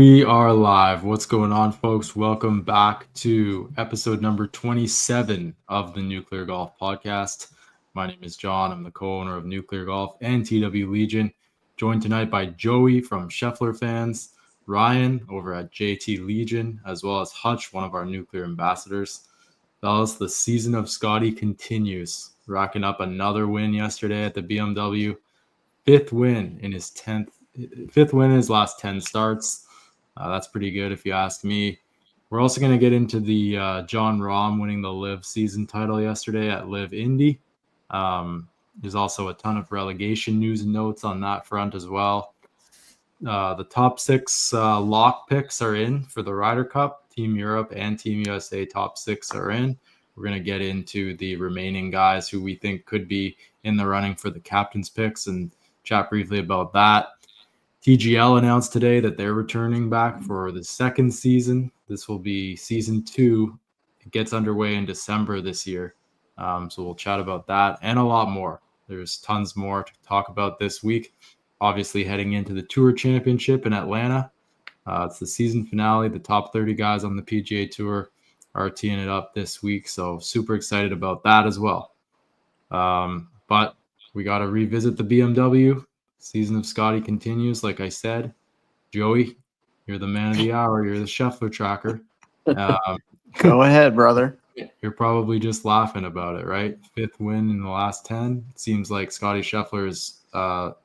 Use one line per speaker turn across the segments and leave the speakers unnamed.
We are live. What's going on, folks? Welcome back to episode number 27 of the Nuclear Golf Podcast. My name is John. I'm the co-owner of Nuclear Golf and TW Legion. Joined tonight by Joey from Scheffler Fans, Ryan over at JT Legion, as well as Hutch, one of our Nuclear ambassadors. Fellas, the season of Scotty continues, racking up another win yesterday at the BMW. Fifth win in his last 10 starts. That's pretty good if you ask me. We're also going to get into the John Rahm winning the LIV season title yesterday at LIV Indy. There's also a ton of relegation news and notes on that front as well. The top six lock picks are in for the Ryder Cup. Team Europe and Team USA top six are in. We're going to get into the remaining guys who we think could be in the running for the captain's picks and chat briefly about that. TGL announced today that they're returning back for the second season. This will be season 2. It gets underway in December this year. So we'll chat about that and a lot more. There's tons more to talk about this week. Obviously heading into the Tour Championship in Atlanta. It's the season finale. The top 30 guys on the PGA Tour are teeing it up this week. So super excited about that as well. But we got to revisit the BMW. Season of Scotty continues, like I said. Joey, you're the man of the hour. You're the Scheffler tracker.
Go ahead, brother.
You're probably just laughing about it, right? 5th win in the last 10. It seems like Scotty Scheffler is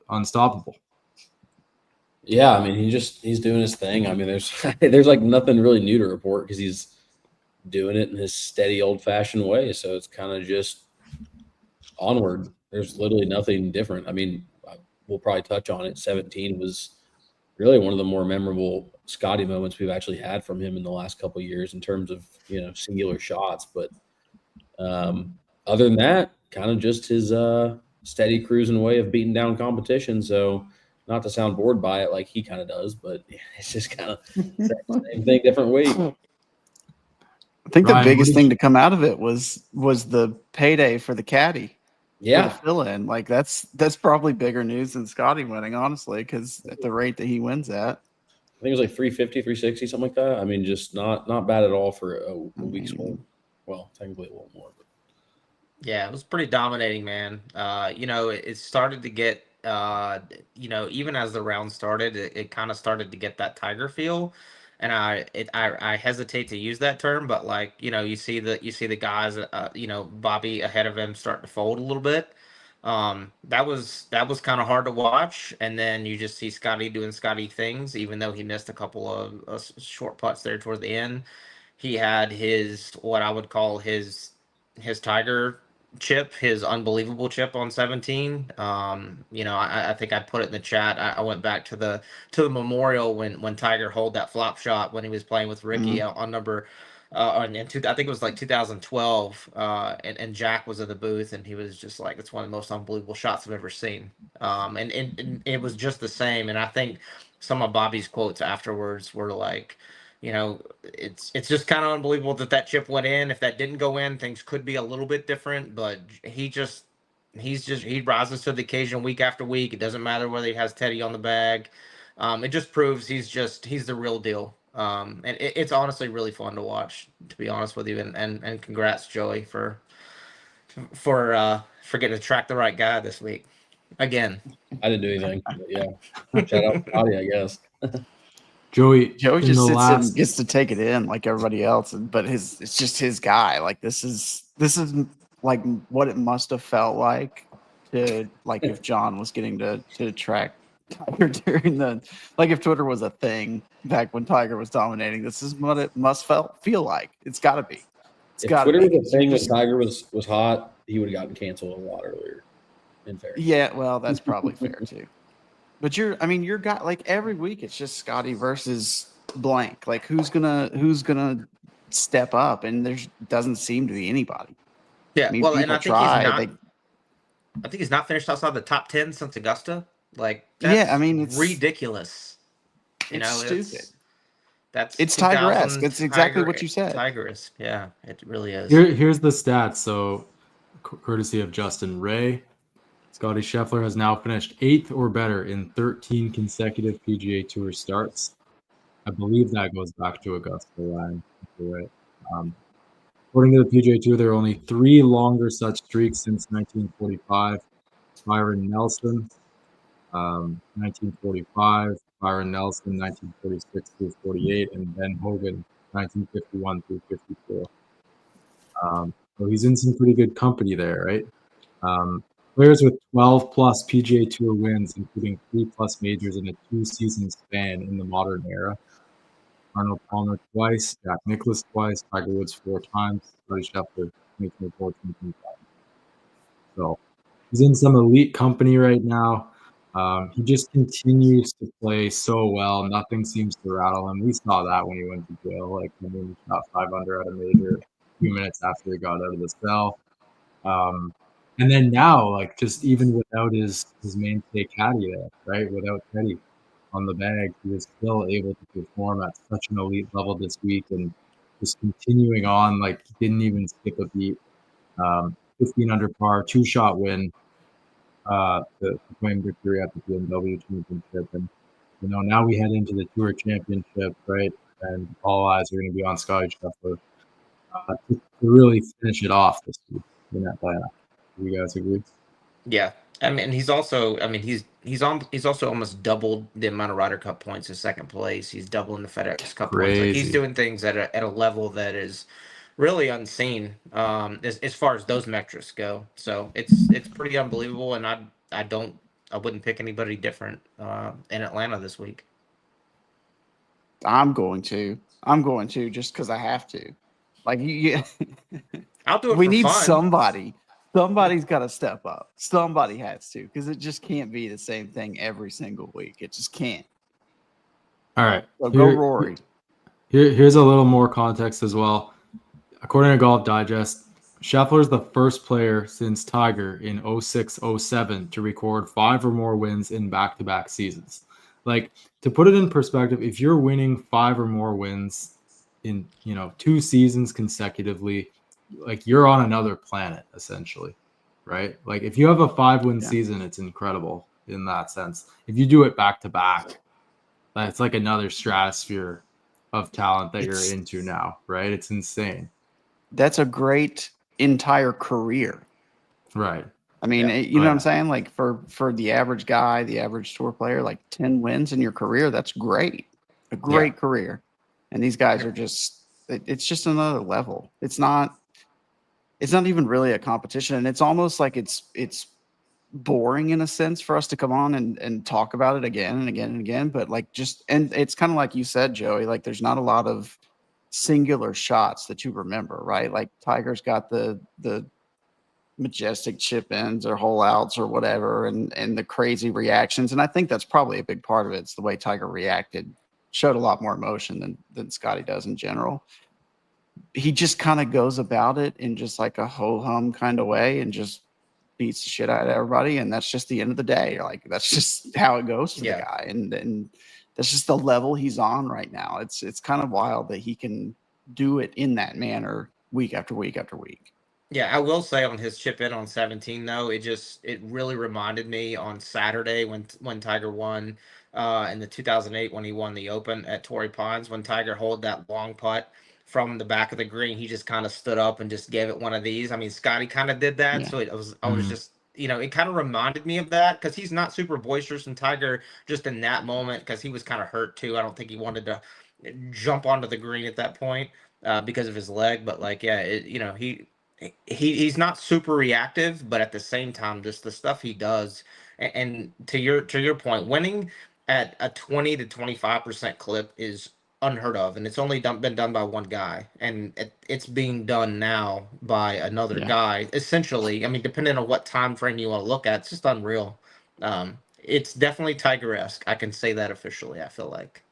unstoppable.
Yeah, I mean, he's doing his thing. I mean, there's like nothing really new to report because he's doing it in his steady, old-fashioned way. So it's kind of just onward. There's literally nothing different. I mean, we'll probably touch on it. 17 was really one of the more memorable Scotty moments we've actually had from him in the last couple of years in terms of, singular shots. But other than that, kind of just his steady cruising way of beating down competition. So not to sound bored by it like he kind of does, but it's just kind of same thing, different week.
I think Ryan, the biggest thing to come out of it was the payday for the caddy.
Yeah,
fill in, like that's probably bigger news than Scotty winning, honestly, because at the rate that he wins at,
I think it was like 350, 360, something like that. I mean, just not bad at all for a week's worth. Well, technically a little more. But.
Yeah, it was pretty dominating, man. It started to get, even as the round started, it kind of started to get that Tiger feel. And I hesitate to use that term, but you see the guys, Bobby ahead of him starting to fold a little bit. That was kind of hard to watch, and then you just see Scotty doing Scotty things, even though he missed a couple of short putts there toward the end. He had what I would call his Tiger chip, his unbelievable chip on 17. I think I put it in the chat. I went back to the memorial when Tiger holed that flop shot when he was playing with Ricky on number I think it was like 2012, and Jack was in the booth, and he was just like, it's one of the most unbelievable shots I've ever seen. And it was just the same. And I think some of Bobby's quotes afterwards were like, it's just kind of unbelievable that chip went in. If that didn't go in, things could be a little bit different, but he rises to the occasion week after week. It doesn't matter whether he has Teddy on the bag. It just proves he's the real deal. And it's honestly really fun to watch, to be honest with you. And congrats, Joey, for getting to track the right guy this week. Again.
I didn't do anything. But yeah. Shout out to Scotty, I guess.
Joey
just sits and gets to take it in like everybody else, but it's just his guy. Like this is like what it must have felt like to if John was getting to track Tiger during if Twitter was a thing back when Tiger was dominating. This is what it must feel like. It's got to be.
If Twitter was a thing when Tiger was hot, he would have gotten canceled a lot earlier. In fairness.
Yeah, well, that's probably fair too. But you're got every week it's just Scotty versus blank. Like who's gonna step up, and there doesn't seem to be anybody.
Yeah, and I think he's not finished outside the top 10 since Augusta. It's ridiculous.
It's stupid.
It's
Tiger-esque. It's exactly what you said.
Tiger-esque. Yeah, it really is.
Here's the stats. So, courtesy of Justin Ray, Scotty Scheffler has now finished 8th or better in 13 consecutive PGA Tour starts. I believe that goes back to Augusta, Ryan. Right. According to the PGA Tour, there are only 3 longer such streaks since 1945. Byron Nelson, 1945, Byron Nelson, 1946 through 48, and Ben Hogan, 1951 through 54. So he's in some pretty good company there, right? Players with 12 plus PGA Tour wins, including 3 plus majors in a 2-season span in the modern era. Arnold Palmer twice, Jack Nicklaus twice, Tiger Woods 4 times, Scottie Scheffler 2024, 2025. So he's in some elite company right now. He just continues to play so well. Nothing seems to rattle him. We saw that when he went to jail. Like when he shot 5 under at a major a few minutes after he got out of the cell. And then now, like just even without his mainstay caddy there, right? Without Teddy on the bag, he was still able to perform at such an elite level this week and just continuing on. Like he didn't even skip a beat. 15 under par, 2-shot win to claim victory at the BMW Championship. And, now we head into the Tour Championship, right? And all eyes are going to be on Scottie Scheffler to really finish it off this week in Atlanta. Do you guys agree?
Yeah. I mean, he's also. I mean, he's also almost doubled the amount of Ryder Cup points in second place. He's doubling the FedEx Cup points. Like he's
Crazy.
doing things at a level that is really unseen as far as those metrics go. So it's pretty unbelievable, and I wouldn't pick anybody different in Atlanta this week.
I'm going to just because I have to. Like
I'll do it
we
for
need
fun.
somebody. Somebody's got to step up. Somebody has to, because it just can't be the same thing every single week. It just can't.
All right.
So go Rory.
Here's a little more context as well. According to Golf Digest, Scheffler is the first player since Tiger in 06-07 to record 5 or more wins in back-to-back seasons. Like, to put it in perspective, if you're winning 5 or more wins in 2 seasons consecutively, like you're on another planet essentially, right? Like if you have a 5-win season, it's incredible in that sense. If you do it back to back, that's like another stratosphere of talent that you're into now, right? It's insane.
That's a great entire career.
Right.
I mean, you know what I'm saying? Like for the average guy, the average tour player, like 10 wins in your career, that's great. A great career. And these guys are just, it's just another level. It's not even really a competition. And it's almost like it's boring in a sense for us to come on and talk about it again and again and again. But like and it's kind of like you said, Joey, like there's not a lot of singular shots that you remember, right? Like Tiger's got the majestic chip ins or hole outs or whatever, and the crazy reactions. And I think that's probably a big part of it. It's the way Tiger reacted, showed a lot more emotion than Scottie does in general. He just kind of goes about it in just like a ho-hum kind of way and just beats the shit out of everybody. And that's just the end of the day. Like that's just how it goes for the guy. And that's just the level he's on right now. It's kind of wild that he can do it in that manner week after week after week.
Yeah, I will say on his chip in on 17 though, it really reminded me on Saturday when Tiger won in the 2008 when he won the Open at Torrey Pines, when Tiger holed that long putt from the back of the green. He just kind of stood up and just gave it one of these. I mean, Scottie kind of did that, so I was just it kind of reminded me of that because he's not super boisterous, and Tiger just in that moment because he was kind of hurt too. I don't think he wanted to jump onto the green at that point because of his leg, but like he's not super reactive, but at the same time, just the stuff he does, and to your point, winning at a 20 to 25% clip is unheard of, and it's only been done by one guy, and it's being done now by another guy. Essentially, I mean, depending on what time frame you want to look at, it's just unreal. It's definitely Tiger-esque. I can say that officially. I feel like.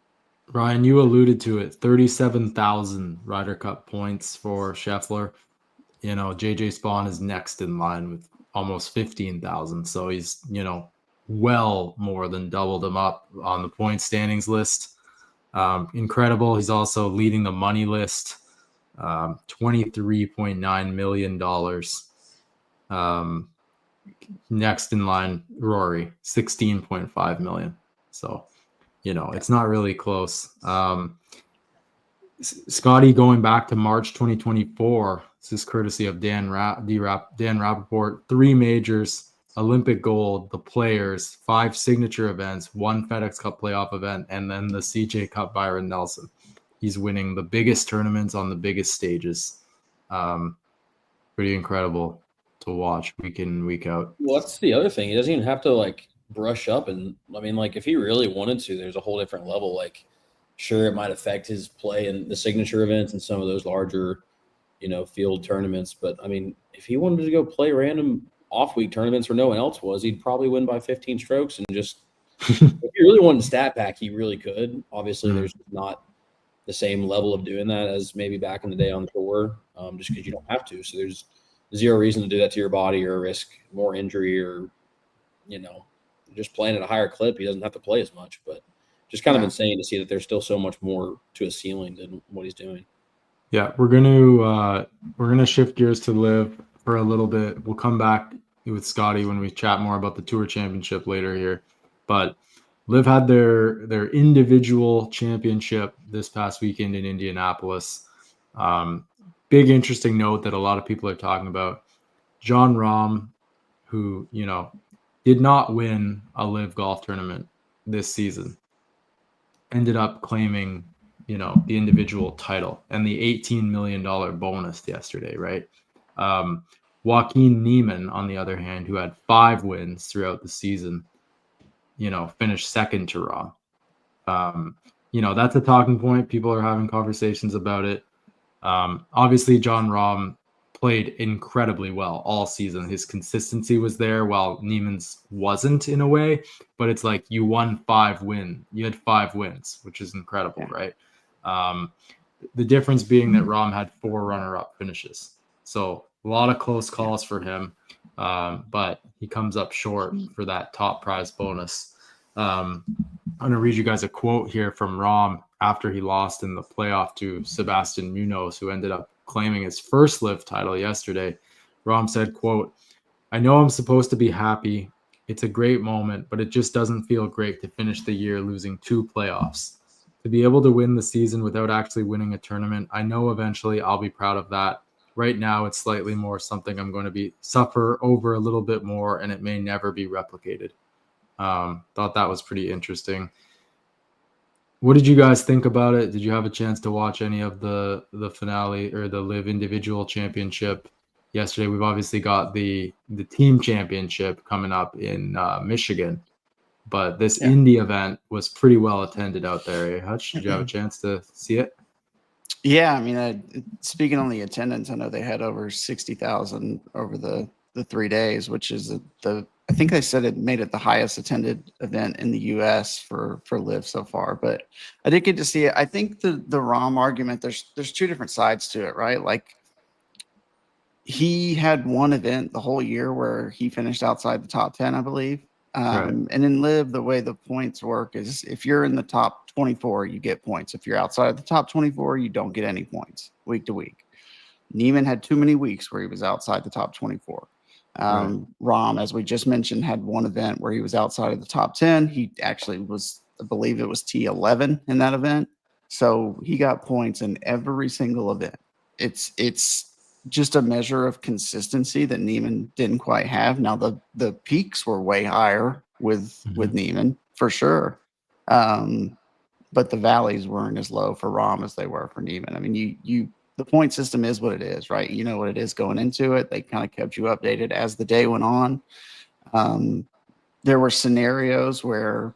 Ryan, you alluded to it. 37,000 Ryder Cup points for Scheffler. JJ Spawn is next in line with almost 15,000. So he's, well more than doubled him up on the point standings list. Incredible. He's also leading the money list, $23.9 million. Next in line, Rory, $16.5 million. So It's not really close. Scotty, going back to March 2024, this is courtesy of Dan Rappaport, 3 majors, Olympic gold, the players, 5 signature events, 1 FedEx Cup playoff event, and then the CJ Cup Byron Nelson. He's winning the biggest tournaments on the biggest stages. Pretty incredible to watch week in and week out.
Well, that's the other thing. He doesn't even have to like brush up. And I mean, like if he really wanted to, there's a whole different level. Like, sure, it might affect his play in the signature events and some of those larger, field tournaments. But I mean, if he wanted to go play random off week tournaments where no one else was, he'd probably win by 15 strokes. And just if he really wanted to stat pack, he really could. Obviously, there's not the same level of doing that as maybe back in the day on the tour, just because you don't have to. So there's zero reason to do that to your body or risk more injury or, just playing at a higher clip. He doesn't have to play as much, but just kind of insane to see that there's still so much more to a ceiling than what he's doing.
Yeah, we're gonna shift gears to Liv for a little bit. We'll come back with Scotty when we chat more about the Tour Championship later here. But Liv had their individual championship this past weekend in Indianapolis. Big interesting note that a lot of people are talking about. Jon Rahm, who did not win a Liv golf tournament this season, ended up claiming the individual title and the $18 million bonus yesterday, right? Joaquin Niemann, on the other hand, who had 5 wins throughout the season, finished second to Rahm. That's a talking point. People are having conversations about it. Obviously, Jon Rahm played incredibly well all season. His consistency was there while Niemann's wasn't in a way, but it's like you won 5 wins. You had 5 wins, which is incredible, right? The difference being that Rahm had 4 runner-up finishes. So a lot of close calls for him, but he comes up short for that top prize bonus. I'm going to read you guys a quote here from Rahm after he lost in the playoff to Sebastian Munoz, who ended up claiming his first Liv title yesterday. Rahm said, quote, "I know I'm supposed to be happy. It's a great moment, but it just doesn't feel great to finish the year losing 2 playoffs. To be able to win the season without actually winning a tournament, I know eventually I'll be proud of that. Right now, it's slightly more something I'm going to suffer over a little bit more, and it may never be replicated." Thought that was pretty interesting. What did you guys think about it? Did you have a chance to watch any of the finale or the Liv individual championship yesterday? We've obviously got the team championship coming up in Michigan, but this Indy event was pretty well attended out there. Hutch, did you have a chance to see it?
Yeah, I mean, speaking on the attendance, I know they had over 60,000 over the 3 days, which is I think they said it made it the highest attended event in the U.S. for Liv so far. But I did get to see it. I think the Rahm argument, there's 2 different sides to it, right? Like he had one event the whole year where he finished outside the top 10, I believe.
Right.
And in Liv, the way the points work is if you're in the top 24, you get points. If you're outside of the top 24, you don't get any points week to week. Niemann had too many weeks where he was outside the top 24. Rahm, as we just mentioned, had one event where he was outside of the top 10. He actually was, I believe it was T11 in that event. So he got points in every single event. It's just a measure of consistency that Niemann didn't quite have. Now the peaks were way higher with Niemann for sure. But the valleys weren't as low for Rahm as they were for Niemann. I mean, the point system is what it is, right? You know what it is going into it. They kind of kept you updated as the day went on. There were scenarios where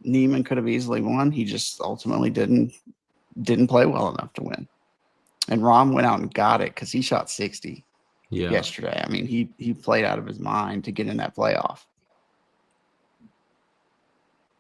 Niemann could have easily won. He just ultimately didn't play well enough to win. And Rahm went out and got it because he shot 60 yesterday. I mean, he played out of his mind to get in that playoff.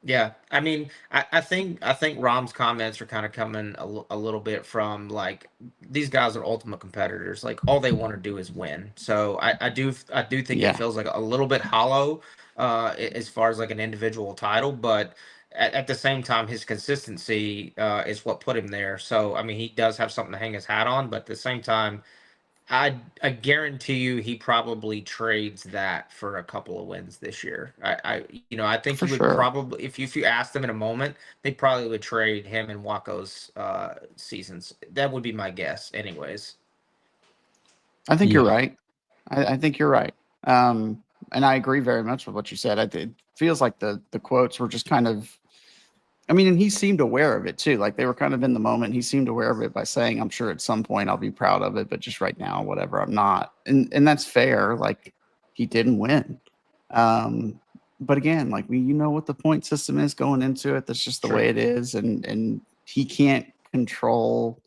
Yeah, I mean, I think Rahm's comments are kind of coming a little bit from like these guys are ultimate competitors. Like all they want to do is win. So I do think it feels like a little bit hollow as far as like an individual title, but at the same time, his consistency is what put him there. So I mean, he does have something to hang his hat on, but at the same time, I guarantee you he probably trades that for a couple of wins this year. I think
For
he would
sure.
probably, if you asked him in a moment, they probably would trade him and Waco's seasons. That would be my guess, anyways.
I think you're
Yeah.
right. I think you're right. And I agree very much with what you said. It feels like the quotes were just kind of. I mean, and he seemed aware of it too. Like they were kind of in the moment. He seemed aware of it by saying, "I'm sure at some point I'll be proud of it, but just right now, whatever, I'm not." And that's fair. Like he didn't win. But again, like you know what the point system is going into it. That's just the
True.
way it is, and he can't control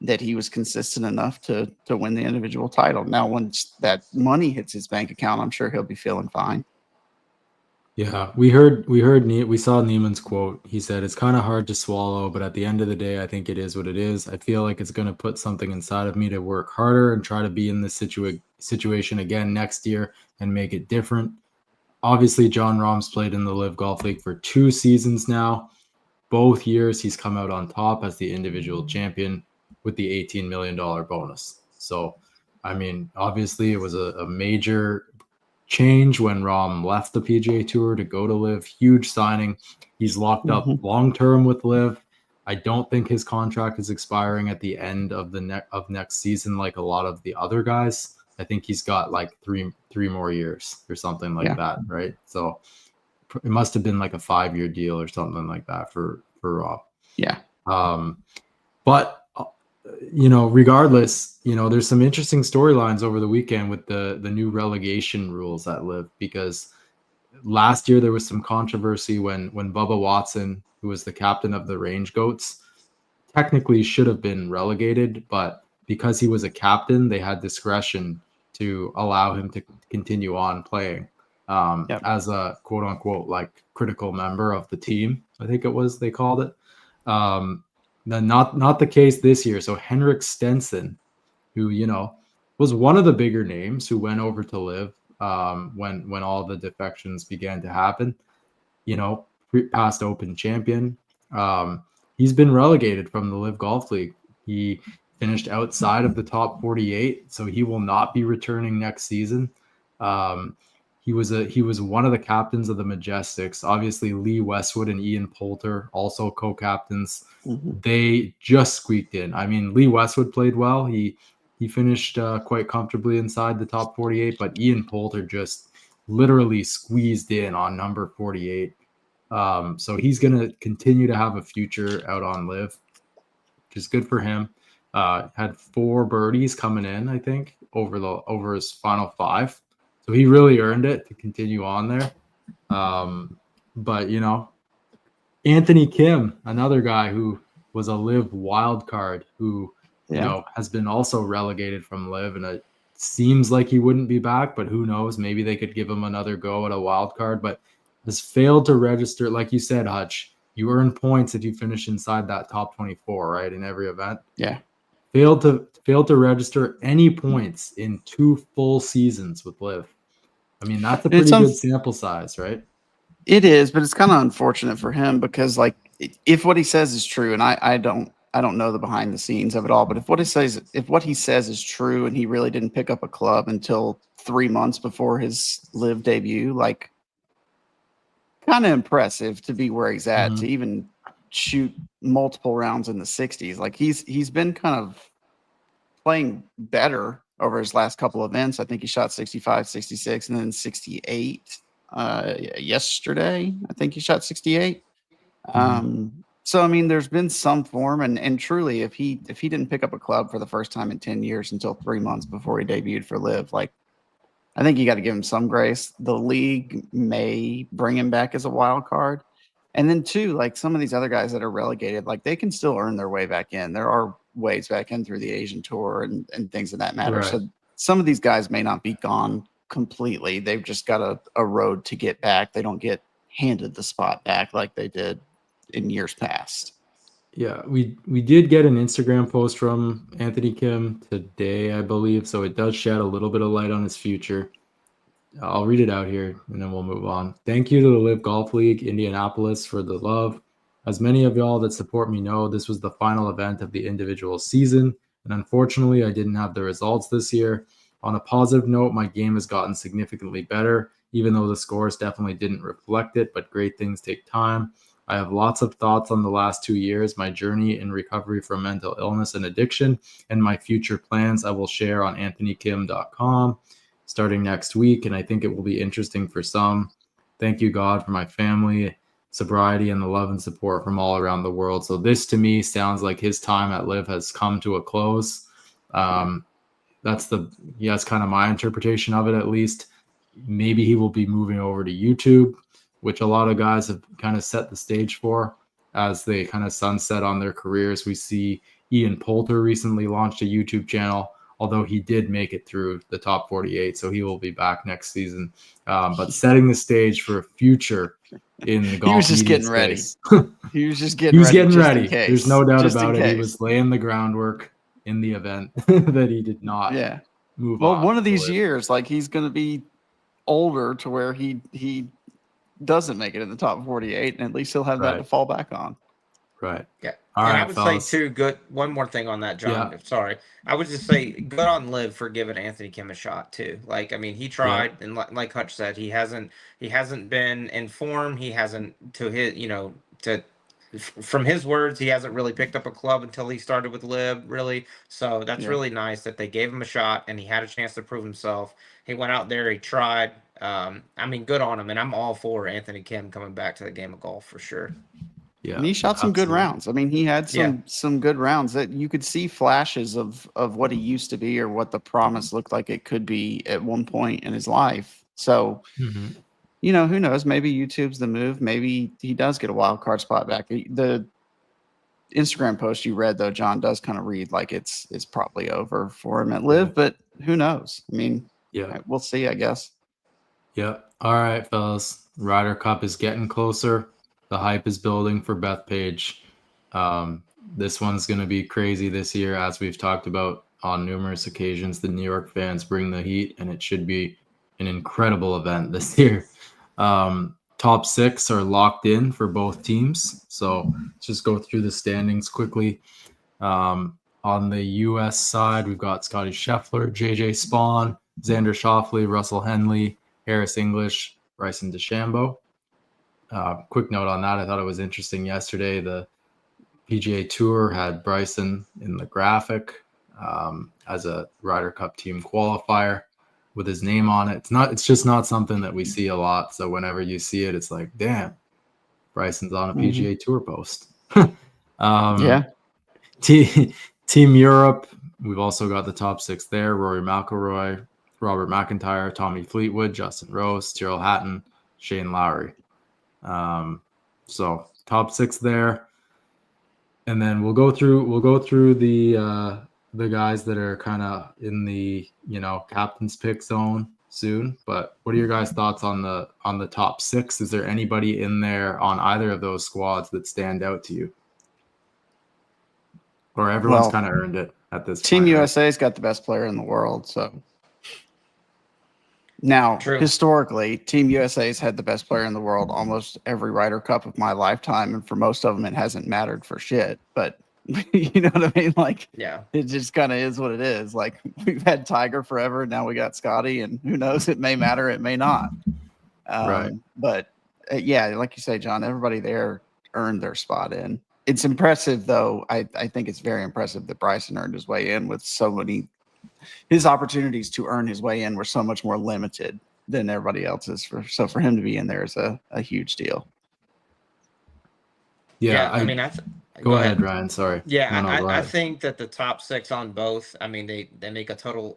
that he was consistent enough to win the individual title. Now, once that money hits his bank account, I'm sure he'll be feeling fine.
Yeah, we saw Neiman's quote. He said it's kind of hard to swallow, but at the end of the day, I think it is what it is. I feel like it's going to put something inside of me to work harder and try to be in this situation again next year and make it different. Obviously, John Rahm's played in the Live Golf League for 2 seasons now. Both years he's come out on top as the individual champion with the $18 million bonus. So, I mean, obviously it was a major change when Rahm left the PGA Tour to go to Live. Huge signing. He's locked up long term with Live. I don't think his contract is expiring at the end of next season like a lot of the other guys. I think he's got like three more years or something like that, right? So it must have been like a 5-year deal or something like that for Rob.
Yeah.
But regardless, there's some interesting storylines over the weekend with the new relegation rules at Live, because last year there was some controversy when Bubba Watson, who was the captain of the Range Goats, technically should have been relegated, but because he was a captain, they had discretion to allow him to continue on playing as a quote unquote like critical member of the team. I think it was they called it. Not the case this year. So Henrik Stenson, who was one of the bigger names who went over to Live when all the defections began to happen, past Open champion. He's been relegated from the Live Golf League. He finished outside of the top 48, so he will not be returning next season. He was one of the captains of the Majestics. Obviously, Lee Westwood and Ian Poulter, also co-captains. They just squeaked in. I mean, Lee Westwood played well. He finished quite comfortably inside the top 48, but Ian Poulter just literally squeezed in on number 48. So he's going to continue to have a future out on Live, which is good for him. Had 4 birdies coming in, I think, over his final 5. So he really earned it to continue on there. But, Anthony Kim, another guy who was a Live wild card who, has been also relegated from Live, and it seems like he wouldn't be back, but who knows? Maybe they could give him another go at a wild card, but has failed to register. Like you said, Hutch, you earn points if you finish inside that top 24, right? In every event.
Yeah.
Failed to register any points in 2 full seasons with Live. I mean, that's a pretty good sample size, right?
It is, but it's kind of unfortunate for him because, like, if what he says is true, and I don't know the behind the scenes of it all, but if what he says is true, and he really didn't pick up a club until 3 months before his Live debut, like, kind of impressive to be where he's at, to even shoot multiple rounds in the 60s. Like he's been kind of playing better over his last couple of events. I think he shot 65, 66, and then 68 yesterday. I think he shot 68. So I mean, there's been some form, and truly, if he didn't pick up a club for the first time in 10 years until 3 months before he debuted for Live, like, I think you got to give him some grace. The league may bring him back as a wild card. And then, too, like some of these other guys that are relegated, like they can still earn their way back in. There are ways back in through the Asian Tour and things of that matter. Right. So some of these guys may not be gone completely. They've just got a road to get back. They don't get handed the spot back like they did in years past.
Yeah, we did get an Instagram post from Anthony Kim today, I believe, so it does shed a little bit of light on his future. I'll read it out here, and then we'll move on. Thank you to the Live Golf League, Indianapolis, for the love. As many of y'all that support me know, this was the final event of the individual season, and unfortunately, I didn't have the results this year. On a positive note, my game has gotten significantly better, even though the scores definitely didn't reflect it, but great things take time. I have lots of thoughts on the last 2 years, my journey in recovery from mental illness and addiction, and my future plans I will share on anthonykim.com starting next week, and I think it will be interesting for some. Thank you, God, for my family, sobriety, and the love and support from all around the world. So this to me sounds like his time at Live has come to a close. That's kind of my interpretation of it, at least. Maybe he will be moving over to YouTube, which a lot of guys have kind of set the stage for as they kind of sunset on their careers. We see Ian Poulter recently launched a YouTube channel, although he did make it through the top 48, so he will be back next season. But setting the stage for a future in the golf
He was just
media
getting ready.
space.
He was just
He
getting
was
ready.
getting
just
ready.
In case.
There's no doubt
Just in
about it. He
case.
was laying the groundwork in the event that he did not
Yeah.
move
Well,
on.
one of these
Live.
years, like he's going to be older to where he doesn't make it in the top 48, and at least he'll have that to
Right.
fall back on.
Right.
Yeah.
All
and
right,
I would
fellas.
say too, good. One more thing on that, John.
Yeah.
Sorry, I would just say good on Liv for giving Anthony Kim a shot too. Like, I mean, he tried, and like Hutch said, he hasn't been in form. He hasn't from his words, he hasn't really picked up a club until he started with Lib, really. So that's
Yeah.
really nice that they gave him a shot and he had a chance to prove himself. He went out there, he tried. I mean, good on him, and I'm all for Anthony Kim coming back to the game of golf for sure.
Yeah.
And he shot some good
absolutely.
rounds. I mean, he had some good rounds that you could see flashes of what he used to be or what the promise looked like it could be at one point in his life. So,
Mhm.
who knows? Maybe YouTube's the move. Maybe he does get a wild card spot back. The Instagram post you read, though, John, does kind of read like it's probably over for him at Live, but who knows? I mean,
Yeah.
we'll see, I guess.
Yeah. All right, fellas. Ryder Cup is getting closer. The hype is building for Bethpage. This one's going to be crazy this year, as we've talked about on numerous occasions. The New York fans bring the heat, and it should be an incredible event this year. Top 6 are locked in for both teams. So let's just go through the standings quickly. On the U.S. side, we've got Scotty Scheffler, J.J. Spawn, Xander Schauffele, Russell Henley, Harris English, Bryson DeChambeau. Quick note on that, I thought it was interesting yesterday. The PGA Tour had Bryson in the graphic as a Ryder Cup team qualifier with his name on it. It's just not something that we see a lot. So whenever you see it, it's like, damn, Bryson's on a PGA Tour post.
Yeah.
Team Europe, we've also got the top 6 there: Rory McIlroy, Robert McIntyre, Tommy Fleetwood, Justin Rose, Tyrrell Hatton, Shane Lowry. So top 6 there, and then we'll go through the guys that are kind of in the captain's pick zone soon. But what are your guys' thoughts on the top 6? Is there anybody in there on either of those squads that stand out to you? Or everyone's kind of earned it at this
Team
point, right?
USA's got the best player in the world. So now, historically, Team USA's had the best player in the world almost every Ryder Cup of my lifetime, and for most of them, it hasn't mattered for shit. But you know what I mean? Like,
Yeah,
it just kind of is what it is. Like, we've had Tiger forever, now we got Scotty, and who knows? It may matter, it may not.
Right.
But yeah, like you say, John, everybody there earned their spot in. It's impressive, though. I think it's very impressive that Bryson earned his way in with so many. His opportunities to earn his way in were so much more limited than everybody else's. So for him to be in there is a huge deal.
Yeah. I mean,
go ahead, Ryan. Sorry.
Yeah,
No,
I think that the top 6 on both, I mean, they make a ton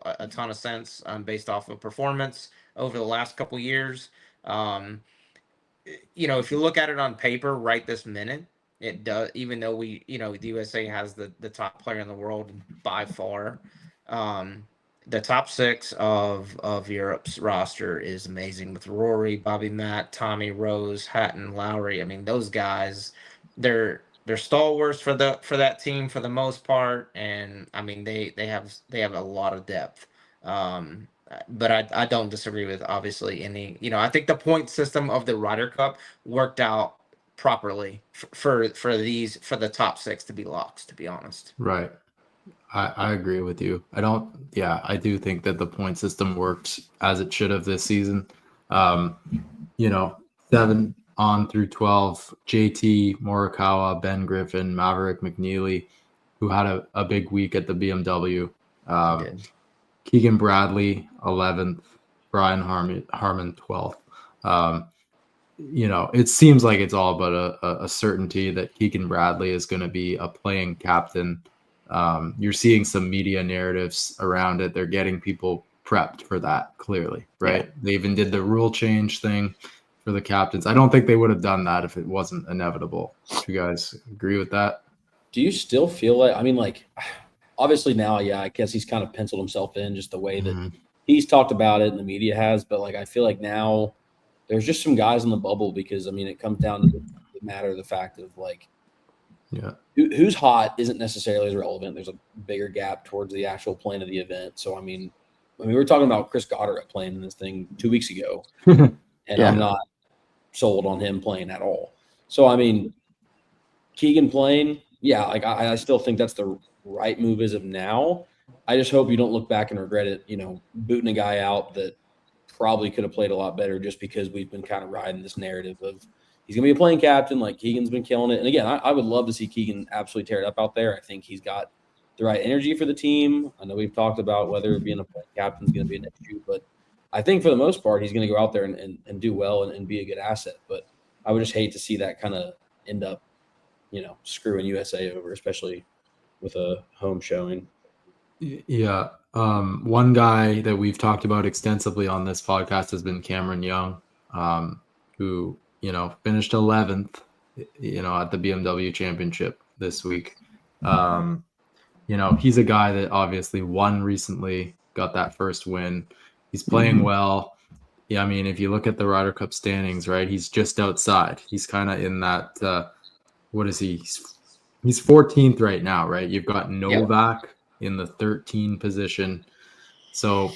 of sense based off of performance over the last couple years. If you look at it on paper right this minute, it does, even though the USA has the top player in the world by far. The top 6 of Europe's roster is amazing with Rory, Bobby Matt, Tommy Rose, Hatton, Lowry. I mean, those guys, they're stalwarts for that team for the most part, and I mean they have a lot of depth. But I don't disagree with obviously any. I think the point system of the Ryder Cup worked out properly for the top 6 to be locks. To be honest,
right. I agree with you. I do think that the point system worked as it should have this season. Um, 7 on through 12, JT, Morikawa, Ben Griffin, Maverick McNeely, who had a big week at the BMW.
Did.
Keegan Bradley, 11th, Brian Harmon 12th. It seems like it's all but a certainty that Keegan Bradley is going to be a playing captain. You're seeing some media narratives around it. They're getting people prepped for that, clearly, right?
Yeah.
They even did the rule change thing for the captains. I don't think they would have done that if it wasn't inevitable. Do you guys agree with that?
Do you still feel like, I mean, like, obviously now, yeah, I guess he's kind of penciled himself in just the way that he's talked about it and the media has, but like, I feel like now there's just some guys in the bubble because, I mean, it comes down to the matter of the fact of like,
Yeah.
who's hot isn't necessarily as relevant. There's a bigger gap towards the actual plan of the event. So, I mean, we were talking about Chris Goddard playing in this thing 2 weeks ago, and
Yeah.
I'm not sold on him playing at all. So, I mean, Keegan playing, yeah, like I still think that's the right move as of now. I just hope you don't look back and regret it, booting a guy out that probably could have played a lot better just because we've been kind of riding this narrative of he's going to be a playing captain. Like Keegan's been killing it. And again, I would love to see Keegan absolutely tear it up out there. I think he's got the right energy for the team. I know we've talked about whether being a playing captain is going to be an issue, but I think for the most part, he's going to go out there and do well and be a good asset. But I would just hate to see that kind of end up, screwing USA over, especially with a home showing.
Yeah. One guy that we've talked about extensively on this podcast has been Cameron Young, who, finished 11th, at the BMW championship this week. He's a guy that obviously won recently, got that first win. He's playing well. Yeah, I mean, if you look at the Ryder Cup standings, right, he's just outside. He's kind of in that, what is he? He's 14th right now, right? You've got Novak in the 13 position. So,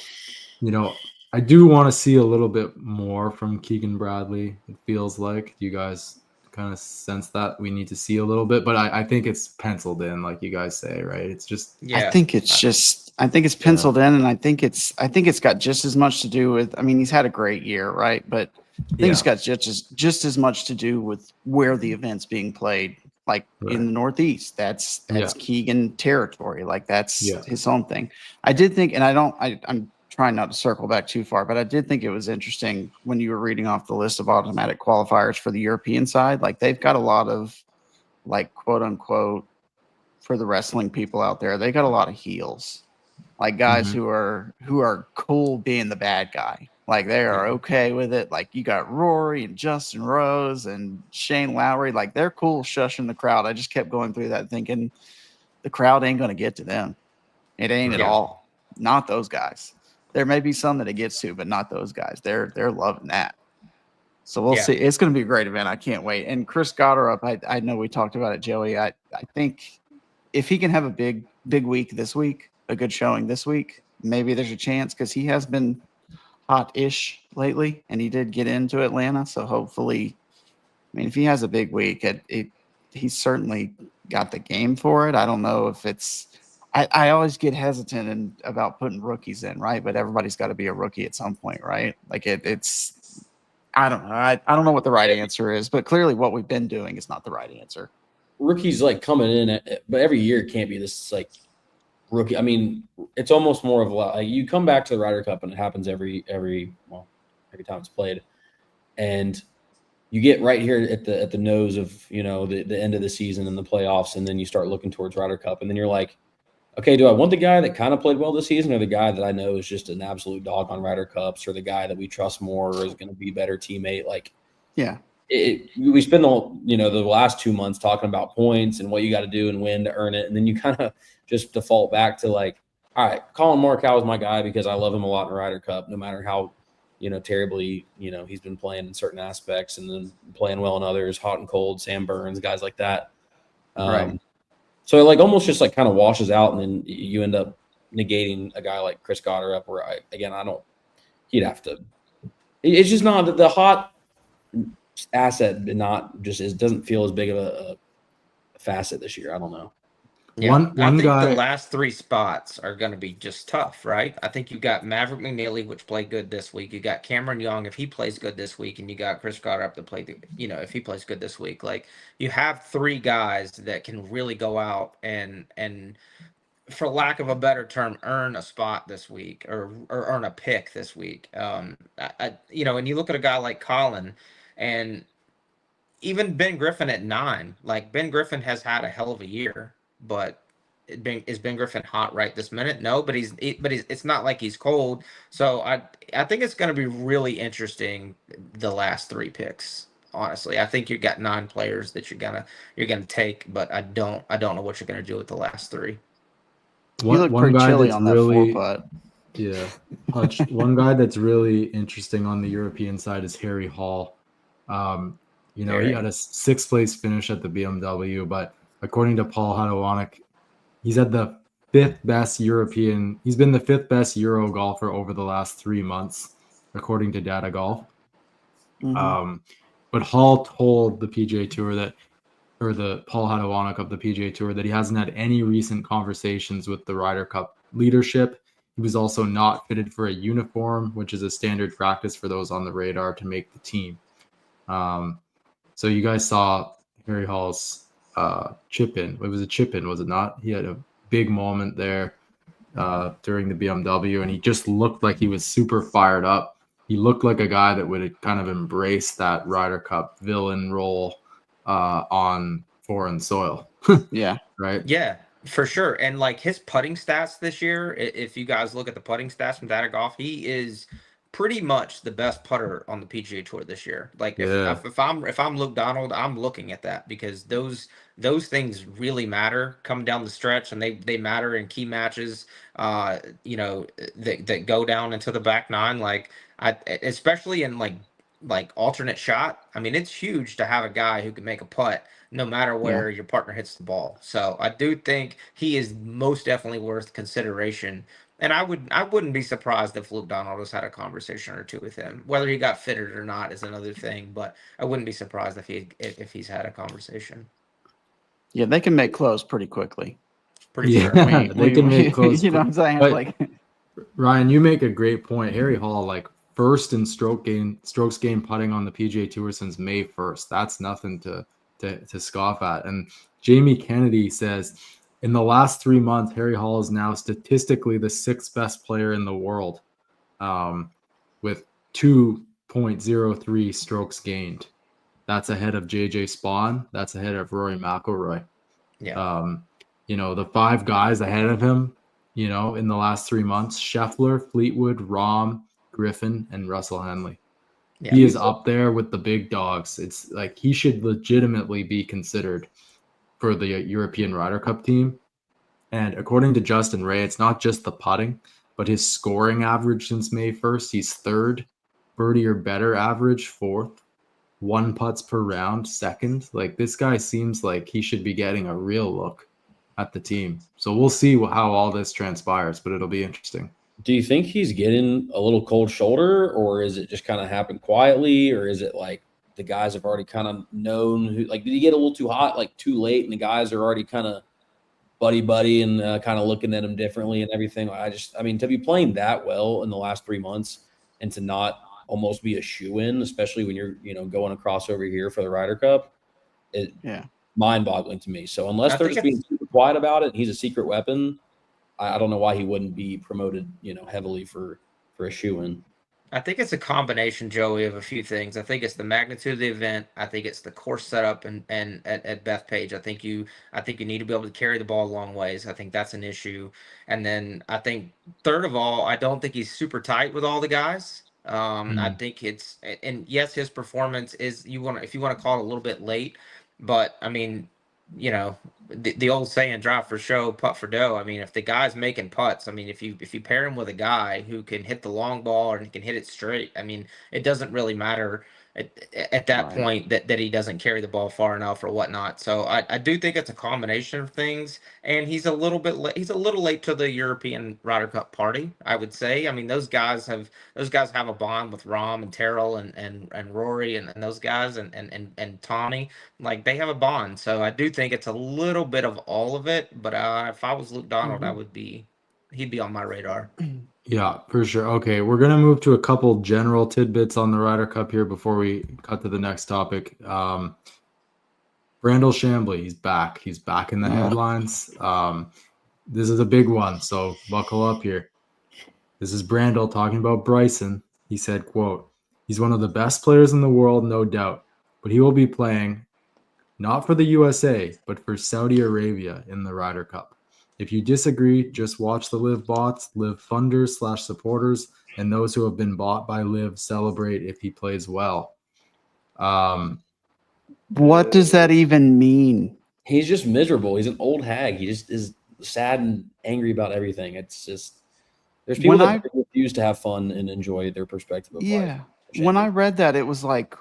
I do want to see a little bit more from Keegan Bradley, it feels like. Do you guys kind of sense that we need to see a little bit? But I think it's penciled in, like you guys say, right? It's just
I think it's penciled in, and I think it's got just as much to do with, I mean, he's had a great year, right? But I think it's got just as much to do with where the event's being played. Like in the Northeast, that's Keegan territory. Like that's his home thing. I did think, and I'm trying not to circle back too far, but I did think it was interesting when you were reading off the list of automatic qualifiers for the European side. Like they've got a lot of, like, quote unquote, for the wrestling people out there, they got a lot of heels, like guys who are cool being the bad guy. Like they are okay with it. Like you got Rory and Justin Rose and Shane Lowry. Like they're cool shushing the crowd. I just kept going through that thinking the crowd ain't going to get to them. It ain't at all. Not those guys. There may be some that it gets to, but not those guys. They're loving that. So we'll see. It's going to be a great event. I can't wait. And Chris Goddard, I know we talked about it, Joey. I think if he can have a big week this week, a good showing this week, maybe there's a chance because he has been hot-ish lately, and he did get into Atlanta. So hopefully, I mean, if he has a big week, he's certainly got the game for it. I don't know if it's. I always get hesitant about putting rookies in, right? But everybody's got to be a rookie at some point, right? Like it's. I don't know. I don't know what the right answer is, but clearly what we've been doing is not the right answer.
Rookies like coming in, but every year it can't be this like rookie. I mean, it's almost more of like you come back to the Ryder Cup and it happens every time it's played, and you get right here at the nose of the end of the season and the playoffs, and then you start looking towards Ryder Cup, and then you're like, okay, do I want the guy that kind of played well this season, or the guy that I know is just an absolute dog on Ryder Cups, or the guy that we trust more or is going to be a better teammate? Like,
yeah.
We spend the last 2 months talking about points and what you got to do and when to earn it, and then you kind of just default back to like, all right, Colin Morikawa is my guy because I love him a lot in the Ryder Cup, no matter how terribly he's been playing in certain aspects and then playing well in others, hot and cold, Sam Burns, guys like that.
Right.
So it like almost just like kind of washes out, and then you end up negating a guy like Chris Goddard up. Where he'd have to. It's just not the hot asset, not just doesn't feel as big of a facet this year. I don't know.
Yeah, I
One
think the
guy.
last three spots are going to be just tough, right? I think you got Maverick McNeely, which played good this week. You got Cameron Young if he plays good this week, and you got Chris Goddard to play, if he plays good this week. Like you have three guys that can really go out and for lack of a better term, earn a spot this week or earn a pick this week. And you look at a guy like Colin, and even Ben Griffin at 9. Like Ben Griffin has had a hell of a year, but is Ben Griffin hot right this minute? No, but it's not like he's cold. So I think it's going to be really interesting the last three picks. Honestly, I think you got 9 players that you're gonna take, but I don't know what you're gonna do with the last three.
He looked
One
pretty
guy
chilly
that's
on that 4
really
putt.
Yeah. One guy that's really interesting on the European side is Harry Hall. He had a 6th place finish at the BMW, but according to Paul Hadawanic, he's had the 5th best European. He's been the 5th best Euro golfer over the last 3 months, according to Data Golf.
Mhm.
But Hall told the PGA Tour the Paul Hadawanic of the PGA Tour that he hasn't had any recent conversations with the Ryder Cup leadership. He was also not fitted for a uniform, which is a standard practice for those on the radar to make the team. So you guys saw Harry Hall's chip in. It was a chip in, was it not? He had a big moment there during the BMW, and he just looked like he was super fired up. He looked like a guy that would kind of embrace that Ryder Cup villain role on foreign soil.
Yeah.
Right?
Yeah, for sure. And like his putting stats this year, if you guys look at the putting stats from Data Golf, he is pretty much the best putter on the PGA Tour this year. Like
Yeah.
if I'm Luke Donald, I'm looking at that because those things really matter coming down the stretch, and they matter in key matches. That go down into the back nine. Like especially in like alternate shot. I mean, it's huge to have a guy who can make a putt no matter where your partner hits the ball. So I do think he is most definitely worth consideration. And I wouldn't be surprised if Luke Donald has had a conversation or two with him. Whether he got fitted or not is another thing, but I wouldn't be surprised if he's had a conversation.
Yeah, they can make close pretty quickly.
Pretty sure.
They can make close.
You know what I'm saying?
But,
Like
Ryan, you make a great point. Harry Hall, like first in strokes gained putting on the PGA Tour since May 1st. That's nothing to scoff at. And Jamie Kennedy says, in the last 3 months, Harry Hall is now statistically the 6th best player in the world, with 2.03 strokes gained. That's ahead of JJ Spawn. That's ahead of Rory McIlroy.
Yeah.
The 5 guys ahead of him, in the last 3 months: Scheffler, Fleetwood, Rahm, Griffin, and Russell Henley.
Yeah.
He is up there with the big dogs. It's like he should legitimately be considered for the European Ryder Cup team. And according to Justin Ray, it's not just the putting, but his scoring average since May 1st. He's 3rd, birdie or better average 4th, 1 putts per round 2nd. Like this guy seems like he should be getting a real look at the team. So we'll see how all this transpires, but it'll be interesting.
Do you think he's getting a little cold shoulder, or is it just kind of happened quietly, or is it like the guys have already kind of known who? Like, did he get a little too hot, like too late, and the guys are already kind of buddy and kind of looking at him differently and everything? To be playing that well in the last 3 months and to not almost be a shoe-in, especially when you're going across over here for the Ryder Cup, mind-boggling to me. So unless they're just being super quiet about it, and he's a secret weapon, I don't know why he wouldn't be promoted, heavily for a shoe-in.
I think it's a combination, Joey, of a few things. I think it's the magnitude of the event. I think it's the course setup and at Bethpage. I think you need to be able to carry the ball a long ways. I think that's an issue. And then I think third of all, I don't think he's super tight with all the guys. I think and yes, his performance is if you want to call it a little bit late, but I mean, the old saying, drive for show, putt for dough. I mean, if the guy's making putts, I mean, if you pair him with a guy who can hit the long ball or he can hit it straight, I mean, it doesn't really matter at that
Right.
point that he doesn't carry the ball far enough or whatnot. So I do think it's a combination of things, and he's a little bit he's a little late to the European Ryder Cup party, I would say. I mean, those guys have a bond with Rom and Terrell and Rory and those guys and Tawny. Like, they have a bond. So I do think it's a little bit of all of it. But if I was Luke Donald, he'd be on my radar.
Yeah, for sure. Okay, we're gonna move to a couple general tidbits on the Ryder Cup here before we cut to the next topic. Brandel Chambly, he's back. He's back in the headlines. This is a big one, so buckle up here. This is Brandel talking about Bryson. He said, quote, "He's one of the best players in the world, no doubt, but he will be playing not for the USA, but for Saudi Arabia in the Ryder Cup. If you disagree, just watch the Live bots, Live funders / supporters, and those who have been bought by Live celebrate if he plays well."
What does that even mean?
He's just miserable. He's an old hag. He just is sad and angry about everything. It's just there's people that refuse to have fun and enjoy their perspective of life.
When I read that, it was like,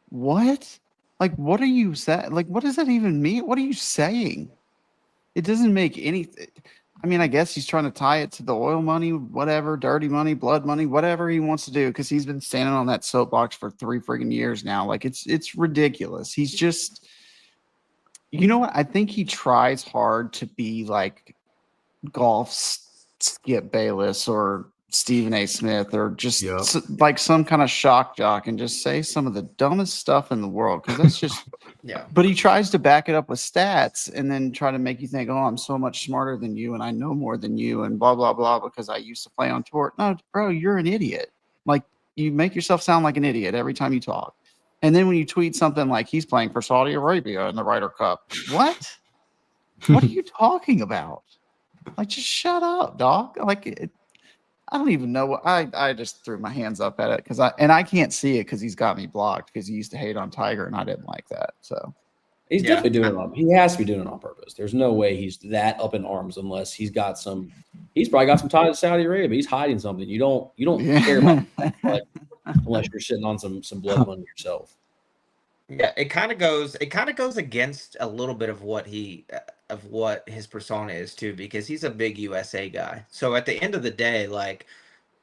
what? Like, what are you saying? Like, what does that even mean? What are you saying? It doesn't make any. I mean, I guess he's trying to tie it to the oil money, whatever, dirty money, blood money, whatever he wants to do, because he's been standing on that soapbox for 3 friggin' years now. Like, it's ridiculous. He's just, you know what? I think he tries hard to be like golf's Skip Bayless or Stephen A. Smith or just like some kind of shock jock and just say some of the dumbest stuff in the world, because that's just But he tries to back it up with stats and then try to make you think, oh, I'm so much smarter than you and I know more than you and blah blah blah because I used to play on tour. No, bro, you're an idiot. Like, you make yourself sound like an idiot every time you talk. And then when you tweet something like he's playing for Saudi Arabia in the Ryder Cup, what are you talking about? Like, just shut up, dog. Like, I don't even know. I just threw my hands up at it because I can't see it because he's got me blocked because he used to hate on Tiger and I didn't like that. So
he's definitely doing it he has to be doing it on purpose. There's no way he's that up in arms unless he's probably got some ties to Saudi Arabia. He's hiding something. You don't care about that unless you're sitting on some blood money yourself.
Yeah, it kind of goes against a little bit of what his persona is too, because he's a big USA guy. So at the end of the day, like,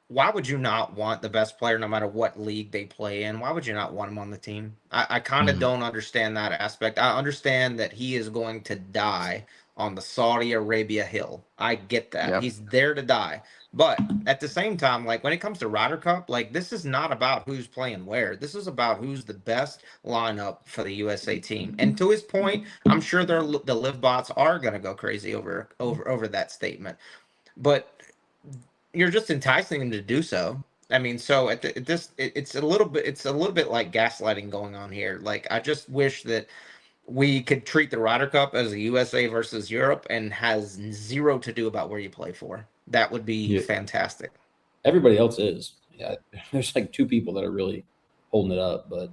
why would you not want the best player no matter what league they play in? Why would you not want him on the team? I kind of don't understand that aspect. I understand that he is going to die on the Saudi Arabia hill. I get that.
Yep.
He's there to die. But at the same time, like, when it comes to Ryder Cup, like, this is not about who's playing where. This is about who's the best lineup for the USA team. And to his point, I'm sure the Live bots are going to go crazy over that statement. But you're just enticing him to do so. I mean, so it's a little bit like gaslighting going on here. Like, I just wish that we could treat the Ryder Cup as a USA versus Europe and has zero to do about where you play for. That would be fantastic.
Everybody else is. Yeah, there's like 2 people that are really holding it up, but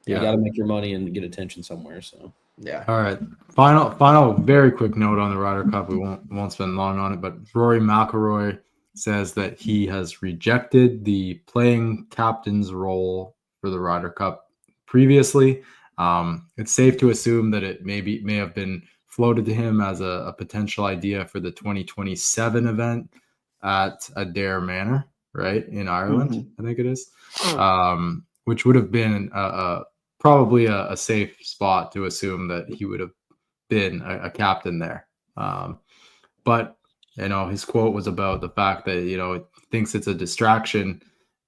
you got to make your money and get attention somewhere. So
yeah.
All right. Final, very quick note on the Ryder Cup. We won't spend long on it, but Rory McIlroy says that he has rejected the playing captain's role for the Ryder Cup previously. It's safe to assume that it may have been floated to him as a potential idea for the 2027 event at Adair Manor, right, in Ireland, I think it is, which would have been probably a safe spot to assume that he would have been a captain there. But, his quote was about the fact that, he thinks it's a distraction,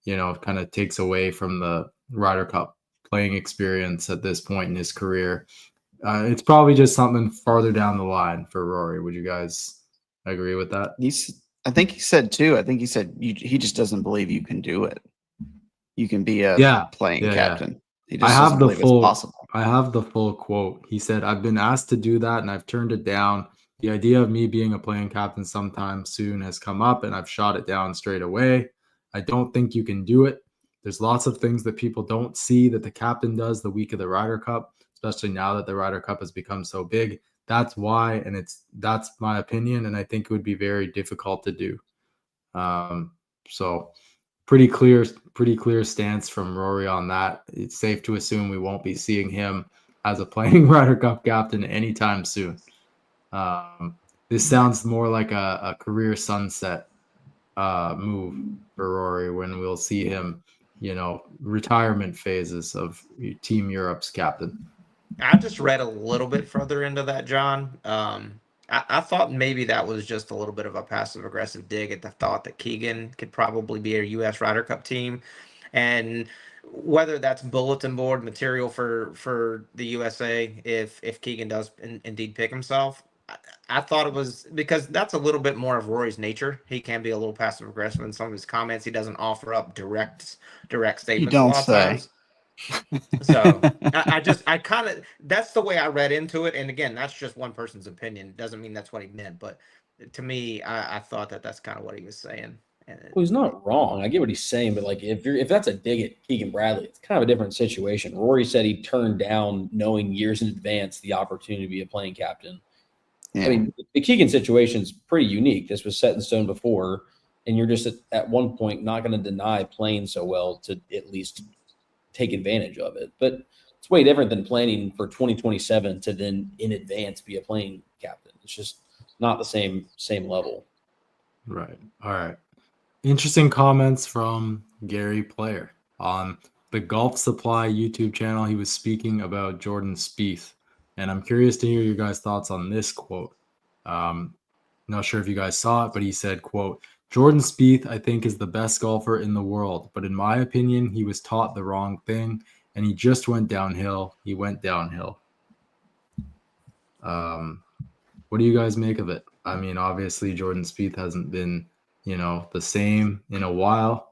kind of takes away from the Ryder Cup playing experience at this point in his career. It's probably just something farther down the line for Rory. Would you guys agree with that?
I think he said he just doesn't believe you can do it. You can be a playing captain. He just doesn't believe it's possible.
I have the full quote. He said, "I've been asked to do that and I've turned it down. The idea of me being a playing captain sometime soon has come up and I've shot it down straight away. I don't think you can do it. There's lots of things that people don't see that the captain does the week of the Ryder Cup, especially now that the Ryder Cup has become so big. That's why, and that's my opinion, and I think it would be very difficult to do." So pretty clear stance from Rory on that. It's safe to assume we won't be seeing him as a playing Ryder Cup captain anytime soon. This sounds more like a career sunset move for Rory when we'll see him, retirement phases of Team Europe's captain.
I just read a little bit further into that, John. I thought maybe that was just a little bit of a passive aggressive dig at the thought that Keegan could probably be a U.S. Ryder Cup team, and whether that's bulletin board material for the USA if Keegan does indeed pick himself. I thought it was because that's a little bit more of Rory's nature. He can be a little passive aggressive in some of his comments. He doesn't offer up direct
You
statements a
don't
lot of
say.
times. So I kind of that's the way I read into it. And again, that's just one person's opinion. It doesn't mean that's what he meant. But to me, I thought that's kind of what he was saying. And
Well, he's not wrong. I get what he's saying, but like if that's a dig at Keegan Bradley, it's kind of a different situation. Rory said he turned down, knowing years in advance, the opportunity to be a playing captain.
Yeah.
I mean, the Keegan situation's pretty unique. This was set in stone before, and you're just at one point not going to deny playing so well to at least take advantage of it. But it's way different than planning for 2027 to then in advance be a playing captain. It's just not the same level.
Right. All right. Interesting comments from Gary Player on the Golf Supply YouTube channel. He was speaking about Jordan Spieth, and I'm curious to hear your guys' thoughts on this quote. Not sure if you guys saw it, but he said, quote, Jordan Spieth, I think, is the best golfer in the world, but in my opinion, he was taught the wrong thing, and he just went downhill. He went downhill. What do you guys make of it? I mean, obviously, Jordan Spieth hasn't been, the same in a while.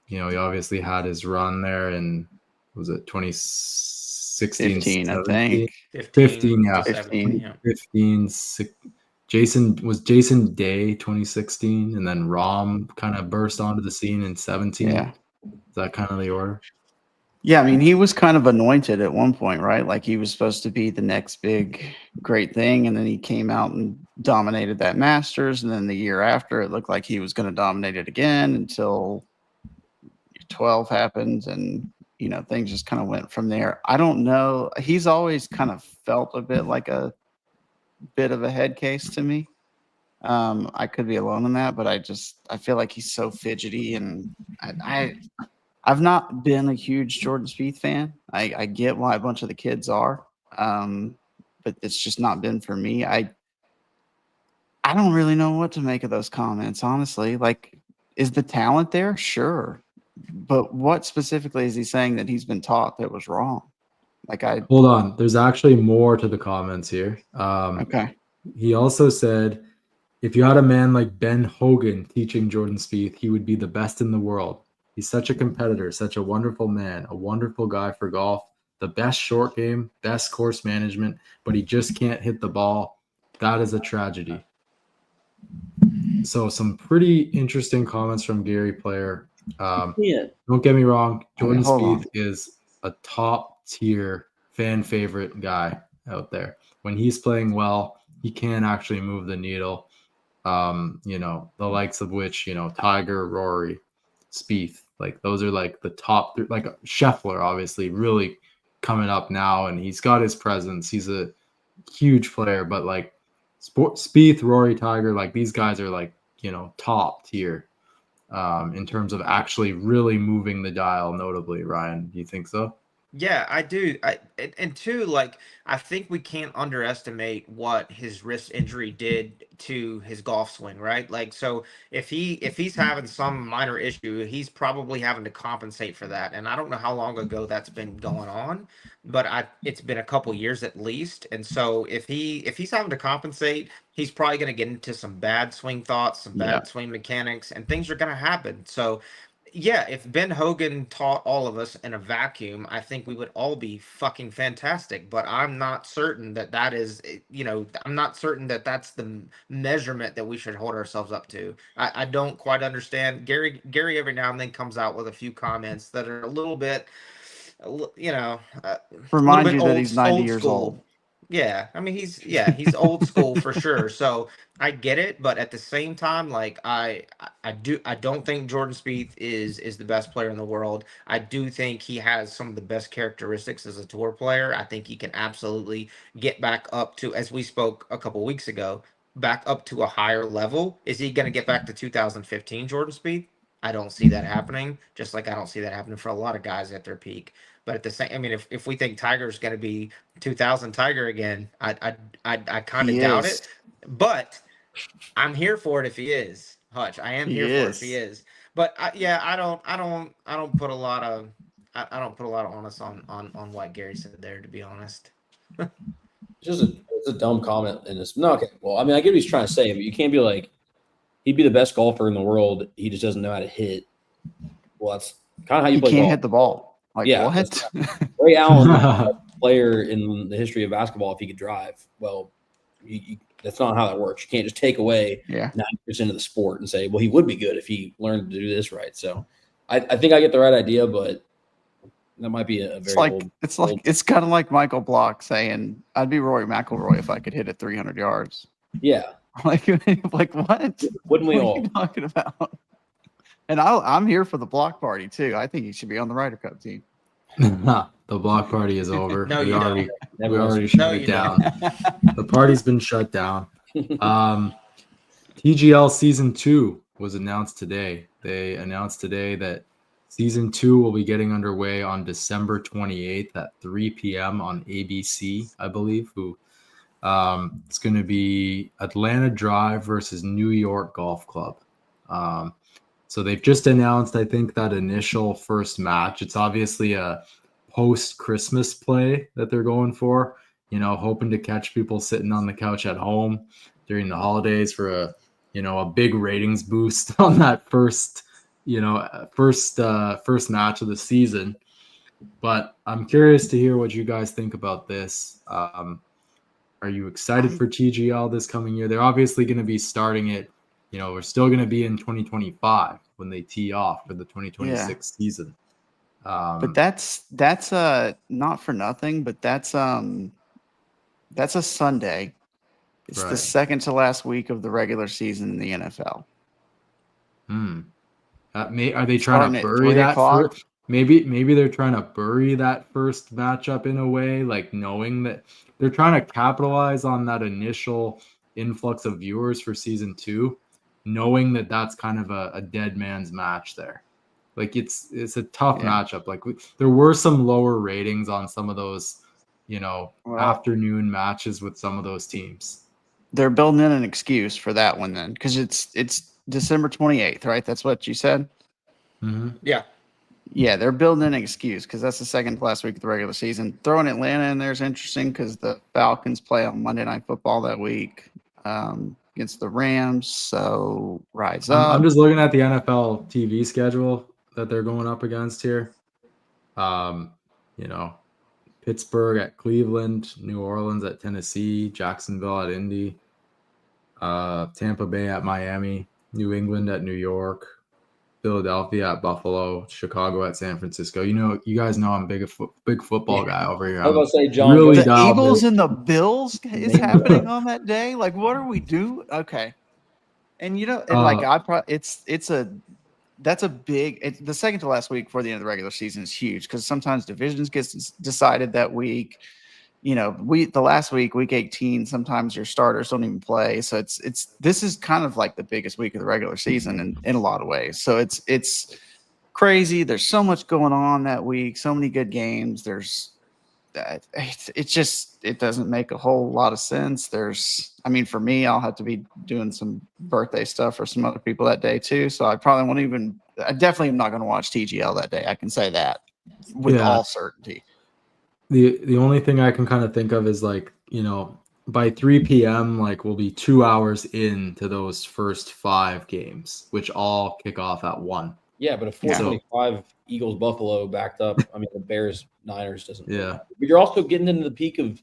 He obviously had his run there in, was it 2016?
15, I think.
15, yeah.
15,
yeah.
15, Jason Day 2016, and then Rahm kind of burst onto the scene in 17.
Yeah.
Is that kind of the order?
Yeah, I mean, he was kind of anointed at one point, right? Like he was supposed to be the next big great thing, and then he came out and dominated that Masters, and then the year after, it looked like he was going to dominate it again until 12 happened, and things just kind of went from there. I don't know. He's always kind of felt a bit like a bit of a head case to me. I could be alone in that, but I feel like he's so fidgety, and I've not been a huge Jordan Spieth fan. I get why a bunch of the kids are, but it's just not been for me. I don't really know what to make of those comments, honestly. Like, is the talent there? Sure. But what specifically is he saying that he's been taught that was wrong?
Hold on. There's actually more to the comments here.
Okay.
He also said, if you had a man like Ben Hogan teaching Jordan Spieth, he would be the best in the world. He's such a competitor, such a wonderful man, a wonderful guy for golf, the best short game, best course management, but he just can't hit the ball. That is a tragedy. So some pretty interesting comments from Gary Player. Don't get me wrong, Jordan Spieth is a top tier fan favorite guy out there. When he's playing well, he can actually move the needle. The likes of which, Tiger, Rory, Spieth, like those are like the top three. Like Scheffler, obviously, really coming up now, and he's got his presence. He's a huge player, but like Spieth, Rory, Tiger, like these guys are like top tier in terms of actually really moving the dial. Notably, Ryan, do you think so?
Yeah, I do. And two, like I think we can't underestimate what his wrist injury did to his golf swing, right? Like, so if he's having some minor issue, he's probably having to compensate for that. And I don't know how long ago that's been going on, but it's been a couple years at least. And so if he's having to compensate, he's probably going to get into some bad swing thoughts, some bad swing mechanics, and things are going to happen. So yeah, if Ben Hogan taught all of us in a vacuum, I think we would all be fucking fantastic. But I'm not certain that is, I'm not certain that that's the measurement that we should hold ourselves up to. I don't quite understand. Gary every now and then comes out with a few comments that are a little bit,
Remind you that he's 90 years old.
Yeah, I mean he's old school for sure. So I get it, but at the same time, like I don't think Jordan Spieth is the best player in the world. I do think he has some of the best characteristics as a tour player. I think he can absolutely get back up to, as we spoke a couple weeks ago, back up to a higher level. Is he going to get back to 2015 Jordan Spieth? I don't see that happening. Just like I don't see that happening for a lot of guys at their peak. But at the same, I mean, if we think Tiger's going to be 2000 Tiger again, I kind of
He
doubt
is.
it. But I'm here for it if he is. Hutch, I am
He
here for it if he
is.
is. But yeah, I don't put a lot of I don't put a lot of onus on what Gary said there, to be honest.
It's a dumb comment in this. No, okay. Well, I mean, I get what he's trying to say, but you can't be like, he'd be the best golfer in the world. He just doesn't know how to hit. Well, that's kind of how you
He
play
can't
golf.
hit the ball. Like
Yeah,
what?
Ray Allen, was the best player in the history of basketball, if he could drive. Well, that's not how that works. You can't just take away
Yeah.
90% of the sport and say, well, he would be good if he learned to do this right. So I think I get the right idea, but that might be a very old.
It's kind of like Michael Block saying, "I'd be Rory McIlroy if I could hit it 300 yards."
Yeah.
Like what?
Wouldn't we
What
all?
are you talking about? And I'm here for the block party too. I think he should be on the Ryder Cup team.
The block party is over.
No,
we
you
already
don't.
we already
No,
shut
you
it down.
don't.
The party's been shut down. TGL season 2 was announced today. They announced today that season 2 will be getting underway on December 28th at 3 p.m. on ABC, I believe. It's going to be Atlanta Drive versus New York Golf Club. So they've just announced, I think, that initial first match. It's obviously a post-Christmas play that they're going for, hoping to catch people sitting on the couch at home during the holidays for a big ratings boost on that first match of the season. But I'm curious to hear what you guys think about this. Are you excited for TGL this coming year? They're obviously going to be starting it. We're still going to be in 2025 when they tee off for the 2026 season.
But that's not for nothing, but that's a Sunday. It's the second to last week of the regular season in the NFL.
Are they trying to bury that first? Maybe they're trying to bury that first matchup in a way, like knowing that they're trying to capitalize on that initial influx of viewers for season 2, knowing that that's kind of a dead man's match there. Like it's a tough matchup. Like there were some lower ratings on some of those, afternoon matches with some of those teams.
They're building in an excuse for that one then, because it's December 28th, right? That's what you said?
Mm-hmm.
Yeah.
Yeah, they're building in an excuse because that's the second to last week of the regular season. Throwing Atlanta in there is interesting because the Falcons play on Monday Night Football that week against the Rams. So rise up.
I'm just looking at the NFL TV schedule that they're going up against here. Pittsburgh at Cleveland, New Orleans at Tennessee, Jacksonville at Indy, Tampa Bay at Miami, New England at New York, Philadelphia at Buffalo, Chicago at San Francisco. You guys know I'm big football guy over here.
I was going to say, John,
really
the Eagles and the Bills is happening on that day. Like, what are we doing? Okay, and that's a big. The second to last week before the end of the regular season is huge because sometimes divisions get decided that week. The last week, week 18, sometimes your starters don't even play. So this is kind of like the biggest week of the regular season in a lot of ways. So it's crazy. There's so much going on that week. So many good games. It doesn't make a whole lot of sense. For me, I'll have to be doing some birthday stuff for some other people that day too. So I definitely am not going to watch TGL that day. I can say that with all certainty.
The only thing I can kind of think of is by 3 p.m. we'll be 2 hours into those first 5 games, which all kick off at 1.
Yeah, but a 425 Eagles Buffalo backed up. The Bears Niners doesn't.
Yeah,
but you're also getting into the peak of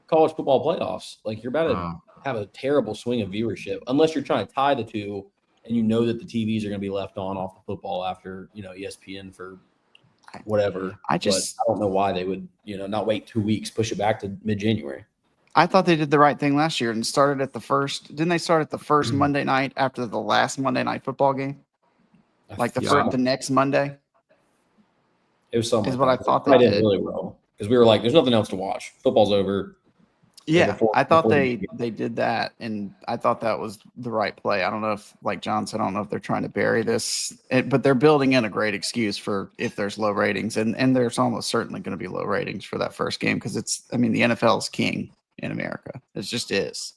college football playoffs. Like you're about to have a terrible swing of viewership, unless you're trying to tie the two, and that the TVs are going to be left on off the football after ESPN for whatever. I don't know why they would not wait 2 weeks, push it back to mid-January.
I thought they did the right thing last year and started at the first. Didn't they start at the first
Mm.
Monday night after the last Monday night football game? Like
Yeah.
the next Monday
It was something
is
like
what I
that.
thought they
I did
did.
really well because we were like, "There's nothing else to watch. Football's over."
Yeah, I thought
the
they did that, and I thought that was the right play. I don't know if, like John said, I don't know if they're trying to bury this, but they're building in a great excuse for if there's low ratings, and there's almost certainly going to be low ratings for that first game because I mean, the NFL is king in America. It just is.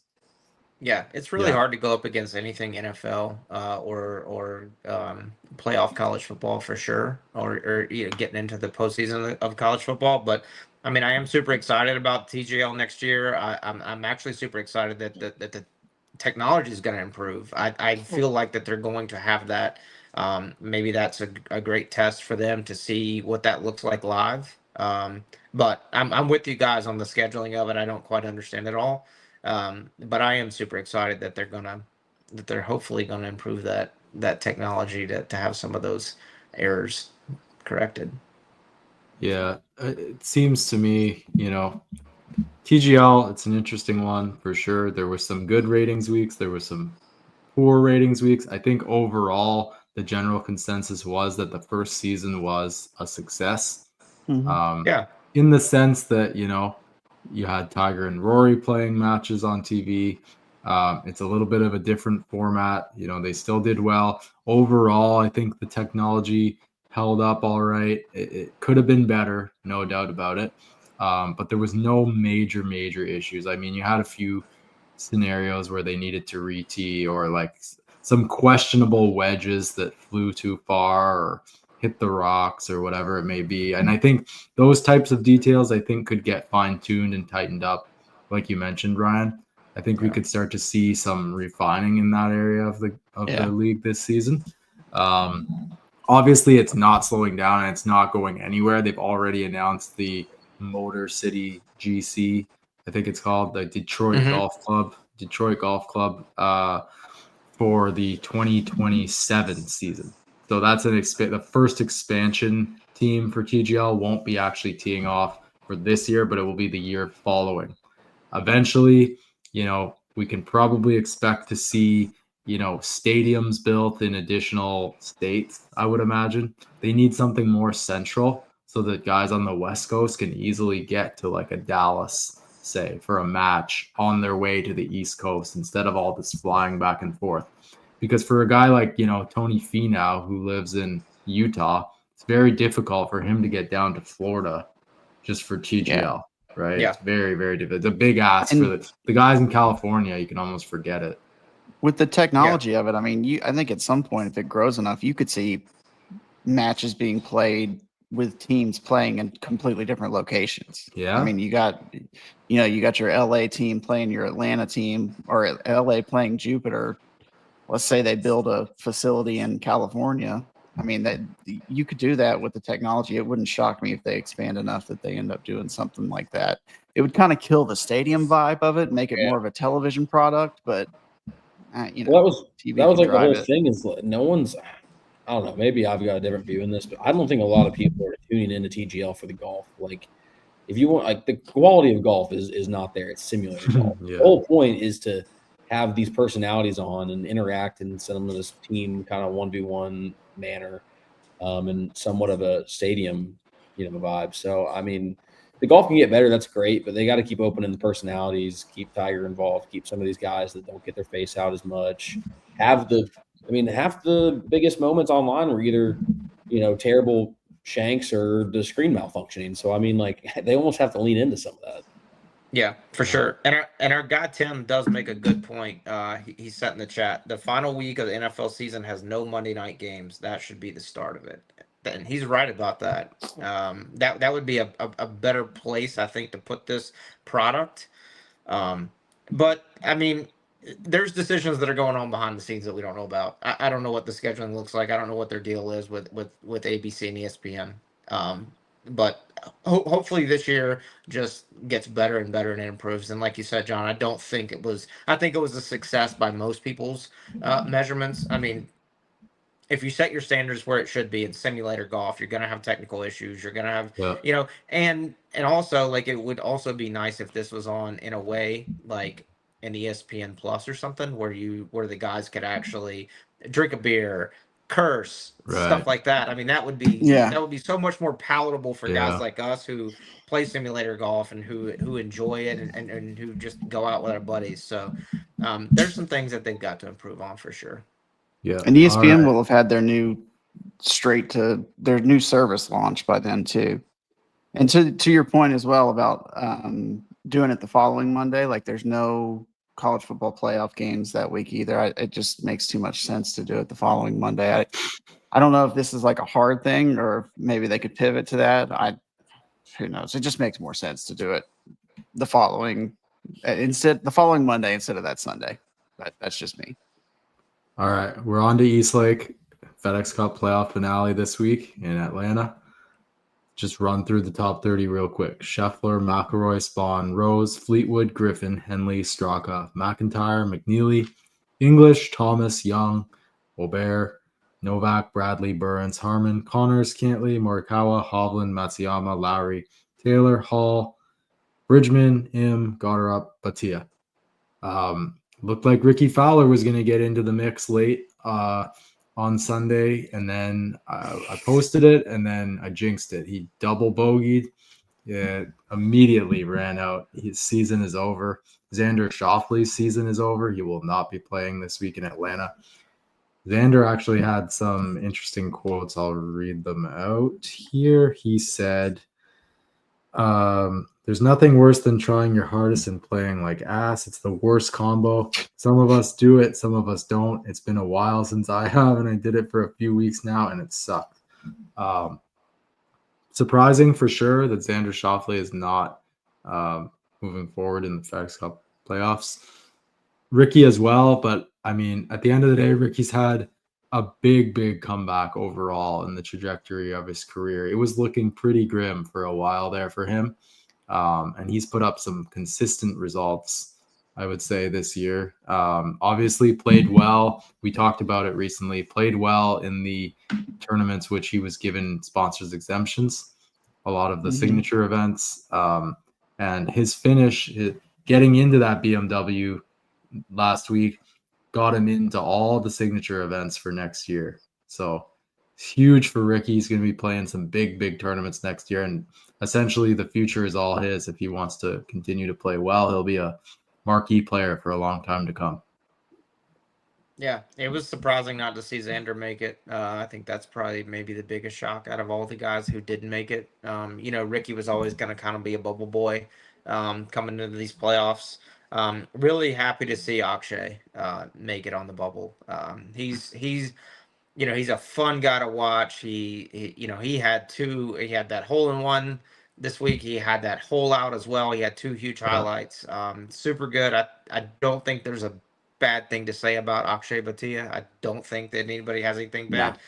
Yeah, it's really hard to go up against anything NFL or playoff college football for sure, or getting into the postseason of college football. But I mean, I am super excited about TGL next year. I'm actually super excited that the technology is going to improve. I feel like that they're going to have that. Maybe that's a great test for them to see what that looks like live. But I'm with you guys on the scheduling of it. I don't quite understand it all. But I am super excited that they're hopefully gonna improve that technology to have some of those errors corrected.
Yeah, it seems to me, TGL, it's an interesting one for sure. There were some good ratings weeks, there were some poor ratings weeks. I think overall, the general consensus was that the first season was a success.
Yeah.
In the sense that, you had Tiger and Rory playing matches on TV. It's a little bit of a different format. They still did well. Overall, I think the technology held up all right. It could have been better, no doubt about it. But there was no major issues. I mean, you had a few scenarios where they needed to re-tee or like some questionable wedges that flew too far or hit the rocks or whatever it may be. And I think those types of details I think could get fine-tuned and tightened up, like you mentioned, Ryan. I think we could start to see some refining in that area of the league this season. Obviously, it's not slowing down and it's not going anywhere. They've already announced the Motor City GC, I think it's called, the Detroit Golf Club, for the 2027 season. So that's the first expansion team for TGL won't be actually teeing off for this year, but it will be the year following. Eventually, we can probably expect to see, stadiums built in additional states, I would imagine. They need something more central so that guys on the West Coast can easily get to like a Dallas, say, for a match on their way to the East Coast instead of all this flying back and forth. Because for a guy like, Tony Finau, who lives in Utah, it's very difficult for him to get down to Florida just for TGL, right?
Yeah.
It's very, very difficult. It's a big ask for the guys in California. You can almost forget it.
With the technology of it, I mean, I think at some point, if it grows enough, you could see matches being played with teams playing in completely different locations.
Yeah.
I mean, you got your LA team playing your Atlanta team, or LA playing Jupiter. Let's say they build a facility in California. I mean, that you could do that with the technology. It wouldn't shock me if they expand enough that they end up doing something like that. It would kind of kill the stadium vibe of it, make it more of a television product, but TV
that was like the whole
it.
thing is no one's. I don't know. Maybe I've got a different view in this, but I don't think a lot of people are tuning into TGL for the golf. Like, if you want, like, the quality of golf is not there. It's simulated golf.
Yeah.
The whole point is to have these personalities on and interact and send them to this team kind of 1v1 manner, and somewhat of a stadium, vibe. So, I mean, the golf can get better. That's great, but they got to keep opening the personalities, keep Tiger involved, keep some of these guys that don't get their face out as much. Half the biggest moments online were either, terrible shanks or the screen malfunctioning. So, I mean, like, they almost have to lean into some of that.
Yeah, for sure. And our guy Tim does make a good point. He said in the chat, the final week of the NFL season has no Monday night games. That should be the start of it. And he's right about that. That would be a better place, I think, to put this product. But I mean, there's decisions that are going on behind the scenes that we don't know about. I don't know what the scheduling looks like. I don't know what their deal is with ABC and ESPN. But hopefully this year just gets better and better and it improves. And like you said, John, I think it was a success by most people's measurements. I mean, if you set your standards where it should be in simulator golf, you're going to have technical issues. You're going to have,
Yeah.
you know, and also like it would also be nice if this was on in a way like an ESPN Plus or something where the guys could actually drink a beer, curse,
Right.
stuff like that. I mean, that would
Yeah.
be so much more palatable for guys
Yeah.
like us who play simulator golf and who enjoy it and who just go out with our buddies. So there's some things that they've got to improve on for sure.
Yeah.
And
All
ESPN
right.
will have had their new their new service launch by then too. And to your point as well about doing it the following Monday, like there's no college football playoff games that week either. It just makes too much sense to do it the following Monday. I don't know if this is like a hard thing or if maybe they could pivot to that. Who knows? It just makes more sense to do it the following Monday instead of that Sunday. But that's just me.
All right. We're on to Eastlake FedEx Cup playoff finale this week in Atlanta. Just run through the top 30 real quick. Scheffler, McIlroy, Spawn, Rose, Fleetwood, Griffin, Henley, Straka, McIntyre, McNeely, English, Thomas, Young, Aubert, Novak, Bradley, Burns, Harmon, Connors, Cantley, Morikawa, Hovland, Matsuyama, Lowry, Taylor, Hall, Bridgman, Im, Goddard, Batia. Looked like Ricky Fowler was going to get into the mix late on Sunday, and then I posted it, and then I jinxed it. He double bogeyed. Yeah, immediately ran out. His season is over. Xander Schauffele's season is over. He will not be playing this week in Atlanta. Xander actually had some interesting quotes. I'll read them out here. He said, there's nothing worse than trying your hardest and playing like ass. It's the worst combo. Some of us do it, some of us don't. It's been a while since I have, and I did it for a few weeks now, and it sucked. Surprising for sure that Xander Schauffele is not moving forward in the FedEx Cup playoffs. Ricky as well, but I mean, at the end of the day, Ricky's had a big comeback overall in the trajectory of his career. It was looking pretty grim for a while there for him. And he's put up some consistent results, I would say, this year. Obviously played well. We talked about it recently. Played well in the tournaments which he was given sponsors exemptions, a lot of the signature events. And his finish, getting into that BMW last week, got him into all the signature events for next year. So it's huge for Ricky. He's going to be playing some big tournaments next year, and essentially the future is all his. If he wants to continue to play well, he'll be a marquee player for a long time to come.
Yeah, it was surprising not to see Xander make it. I think that's probably maybe the biggest shock out of all the guys who didn't make it. Ricky was always going to kind of be a bubble boy coming into these playoffs. Really happy to see Akshay make it on the bubble. He's a fun guy to watch. He had that hole in one this week. He had that hole out as well. He had two huge highlights. Super good. I don't think there's a bad thing to say about Akshay Bhatia. I don't think that anybody has anything bad.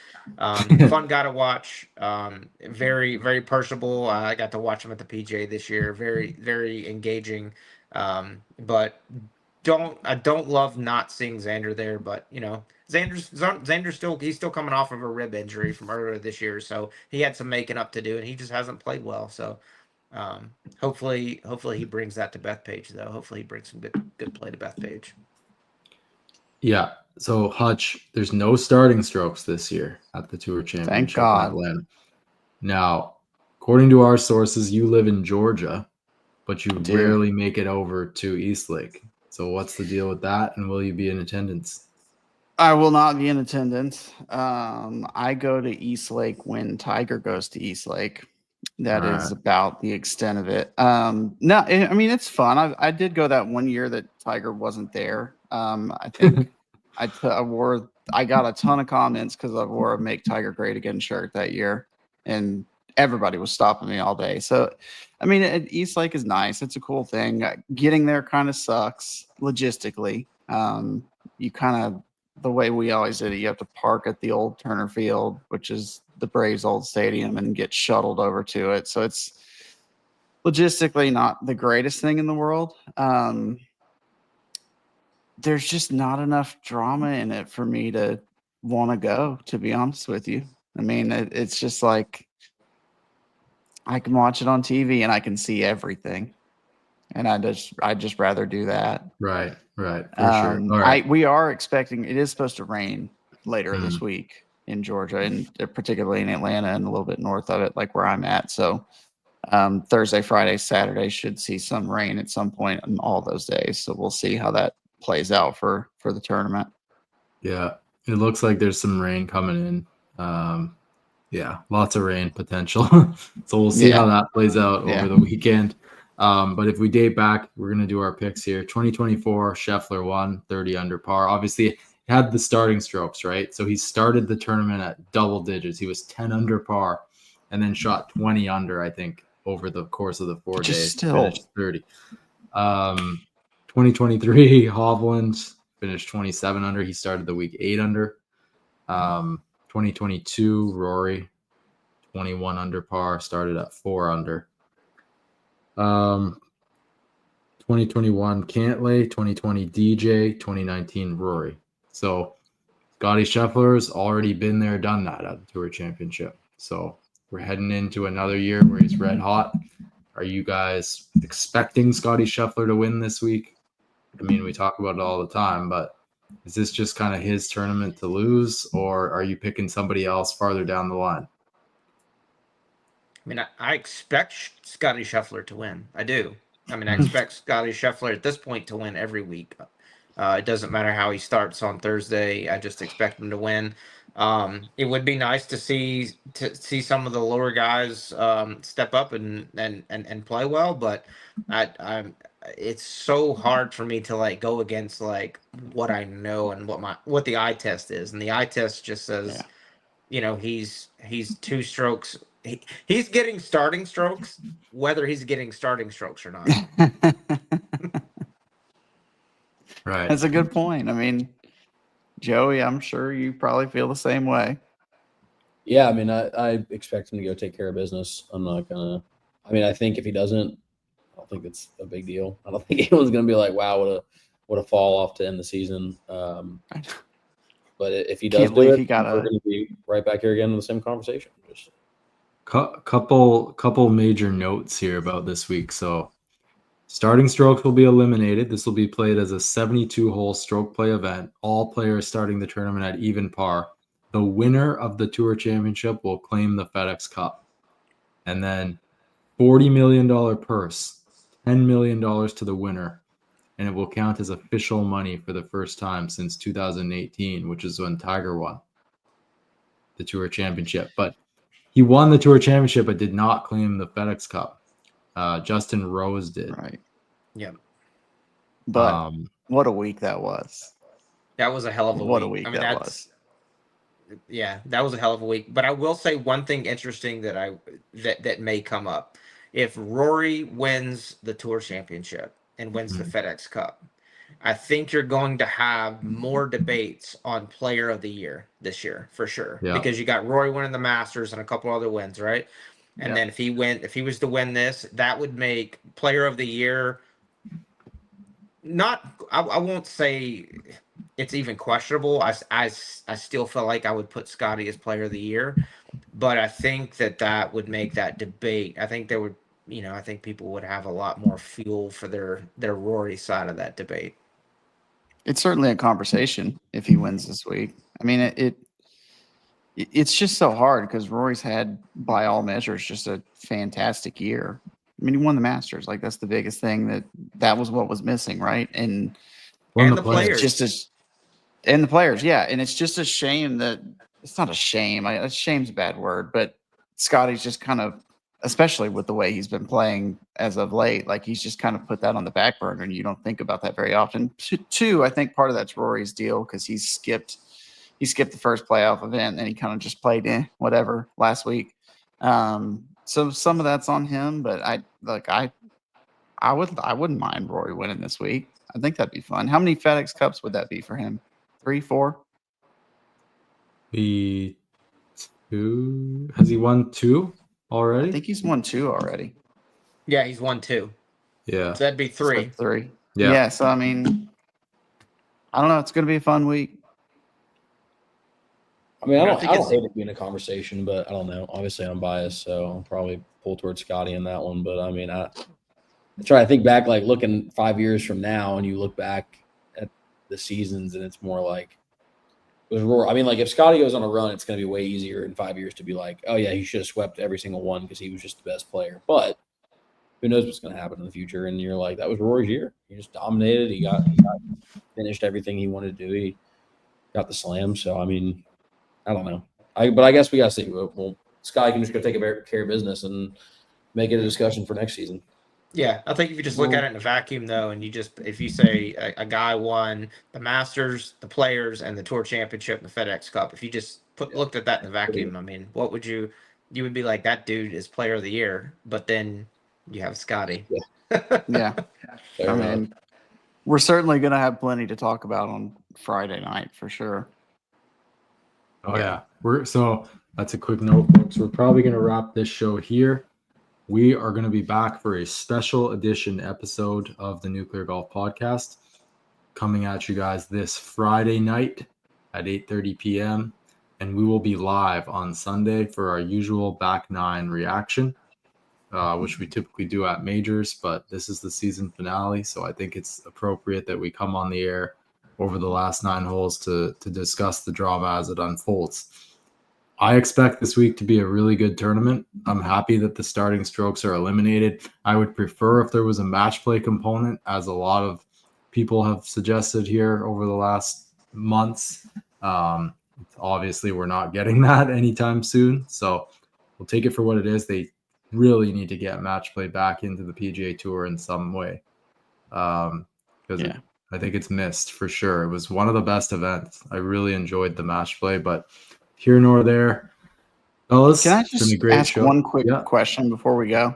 Fun guy to watch. Very, very personable. I got to watch him at the PGA this year. Very, very engaging. But I don't love not seeing Xander there, but Xander's still coming off of a rib injury from earlier this year, so he had some making up to do, and he just hasn't played well. So hopefully he brings that to Bethpage, though. Hopefully he brings some good play to Bethpage.
Yeah. So Hutch, there's no starting strokes this year at the Tour Championship in Atlanta. Now, according to our sources, you live in Georgia, but you rarely make it over to Eastlake. So what's the deal with that? And will you be in attendance?
I will not be in attendance. I go to Eastlake when Tiger goes to Eastlake. That is about the extent of it. No, I mean, it's fun. I did go that one year that Tiger wasn't there. I think I got a ton of comments because I wore a Make Tiger Great Again shirt that year, and everybody was stopping me all day. So, I mean, Eastlake is nice. It's a cool thing. Getting there kind of sucks logistically. You kind of, the way we always did it, you have to park at the old Turner Field, which is the Braves' old stadium, and get shuttled over to it. So it's logistically not the greatest thing in the world. There's just not enough drama in it for me to want to go, to be honest with you. I mean, it's just like I can watch it on TV and I can see everything. And I'd just rather do that.
Right. For sure. All right.
We are expecting, it is supposed to rain later
Mm.
this week in Georgia, and particularly in Atlanta and a little bit north of it, like where I'm at. So Thursday, Friday, Saturday should see some rain at some point on all those days. So we'll see how that plays out for the tournament.
Yeah. It looks like there's some rain coming in. Yeah, lots of rain potential. So we'll see how that plays out over the weekend. But if we date back, we're going to do our picks here. 2024, Scheffler won 30 under par. Obviously, he had the starting strokes, right? So he started the tournament at double digits. He was 10 under par and then shot 20 under, I think, over the course of the 4 days. Finished 30. 2023, Hovland finished 27 under. He started the week 8 under. 2022, Rory, 21 under par, started at 4 under. 2021, Cantlay, 2020, DJ, 2019, Rory. So Scotty Scheffler's already been there, done that at the Tour Championship. So we're heading into another year where he's red hot. Are you guys expecting Scotty Scheffler to win this week? I mean, we talk about it all the time, but is this just kind of his tournament to lose, or are you picking somebody else farther down the line?
I mean, I expect Scotty Scheffler to win. I do. I mean, I expect Scotty Scheffler at this point to win every week. It doesn't matter how he starts on Thursday. I just expect him to win. It would be nice to see some of the lower guys step up and play well, but it's so hard for me to like go against like what I know and what the eye test is, and the eye test just says, he's 2 strokes. He's getting starting strokes, whether he's getting starting strokes or not.
Right.
That's a good point. I mean, Joey, I'm sure you probably feel the same way.
Yeah, I mean, I expect him to go take care of business. I'm not gonna. I mean, I think if he doesn't, I don't think it's a big deal. I don't think anyone's gonna be like, "Wow, what a fall off to end the season." But if he does do it, we're going to be right back here again in the same conversation. Just
couple major notes here about this week. So starting strokes will be eliminated. This will be played as a 72-hole stroke play event. All players starting the tournament at even par. The winner of the Tour Championship will claim the FedEx Cup. And then $40 million purse, $10 million to the winner. And it will count as official money for the first time since 2018, which is when Tiger won the Tour Championship. But he won the Tour Championship but did not claim the FedEx Cup. Justin Rose did.
Right.
Yeah.
But what a week that was.
That was a hell of a week.
What a week that was.
Yeah, that was a hell of a week. But I will say one thing interesting that may come up. If Rory wins the Tour Championship and wins the FedEx Cup, I think you're going to have more debates on Player of the Year this year for sure. Yeah. Because you got Rory winning the Masters and a couple other wins, right? And then if he was to win this, that would make Player of the Year I won't say it's even questionable. I still feel like I would put Scotty as Player of the Year, but I think that would make that debate. I think there would, I think people would have a lot more fuel for their Rory side of that debate.
It's certainly a conversation if he wins this week. I mean, it's just so hard because Rory's had, by all measures, just a fantastic year. I mean, he won the Masters. Like, that's the biggest thing that was what was missing, right? And
the players.
And the players, yeah. And it's just a shame that it's not a shame. Shame's a bad word, but Scotty's just kind of, especially with the way he's been playing as of late, like he's just kind of put that on the back burner, and you don't think about that very often. Two, I think part of that's Rory's deal because he skipped the first playoff event and he kind of just played whatever last week. So some of that's on him, but I wouldn't mind Rory winning this week. I think that'd be fun. How many FedEx Cups would that be for him? 3, 4?
Has he won 2 already?
I think he's won 2 already.
Yeah, he's won 2.
Yeah.
So that'd be 3.
So 3.
Yeah.
So I mean, I don't know. It's going to be a fun week.
I mean,
I
I
think
don't
it's
hate it being a conversation, but I don't know. Obviously, I'm biased, so I'll probably pull towards Scotty in that one. But I mean, I try to think back, like looking 5 years from now, and you look back at the seasons, and it's more like it was Rory. I mean, like if Scotty goes on a run, it's going to be way easier in 5 years to be like, oh yeah, he should have swept every single one because he was just the best player. But who knows what's going to happen in the future? And you're like, that was Rory's year. He just dominated. He got finished everything he wanted to do. He got the slam. So I mean, I don't know. But I guess we got to see. Well, Scotty can just go take care of business and make it a discussion for next season.
Yeah, I think if you just look at it in a vacuum, though, and if you say a guy won the Masters, the Players, and the Tour Championship, and the FedEx Cup, if you just looked at that in the vacuum, I mean, what would you would be like, that dude is Player of the Year, but then you have Scotty.
Yeah. I mean, we're certainly going to have plenty to talk about on Friday night for sure.
Oh yeah. So that's a quick note, folks. We're probably going to wrap this show here. We are going to be back for a special edition episode of the Nuclear Golf Podcast coming at you guys this Friday night at 8:30 p.m. And we will be live on Sunday for our usual back nine reaction, which we typically do at majors, but this is the season finale. So I think it's appropriate that we come on the air over the last 9 holes to discuss the drama as it unfolds. I expect this week to be a really good tournament. I'm happy that the starting strokes are eliminated. I would prefer if there was a match play component, as a lot of people have suggested here over the last months. Obviously, we're not getting that anytime soon. So we'll take it for what it is. They really need to get match play back into the PGA Tour in some way. Because I think it's missed for sure. It was one of the best events. I really enjoyed the match play, but here nor there. Fellas,
can I just ask one quick question before we go?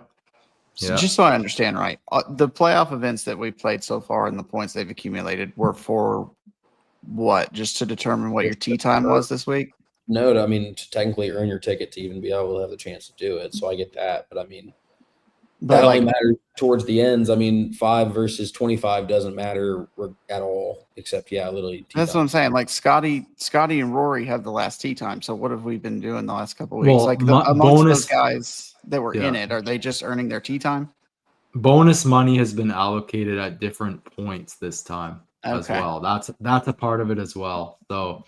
So just so I understand right, the playoff events that we played so far and the points they've accumulated were for what? Just to determine what your tee time was this week?
No, I mean, to technically earn your ticket to even be able to have the chance to do it. So I get that. But I mean, that only matters towards the ends. I mean, 5 versus 25 doesn't matter at all, except, literally.
That's what I'm saying. Like Scotty and Rory have the last tee time. So what have we been doing the last couple of weeks? Well, amongst those guys that were in it, are they just earning their tee time?
Bonus money has been allocated at different points this time as well. That's a part of it as well. So,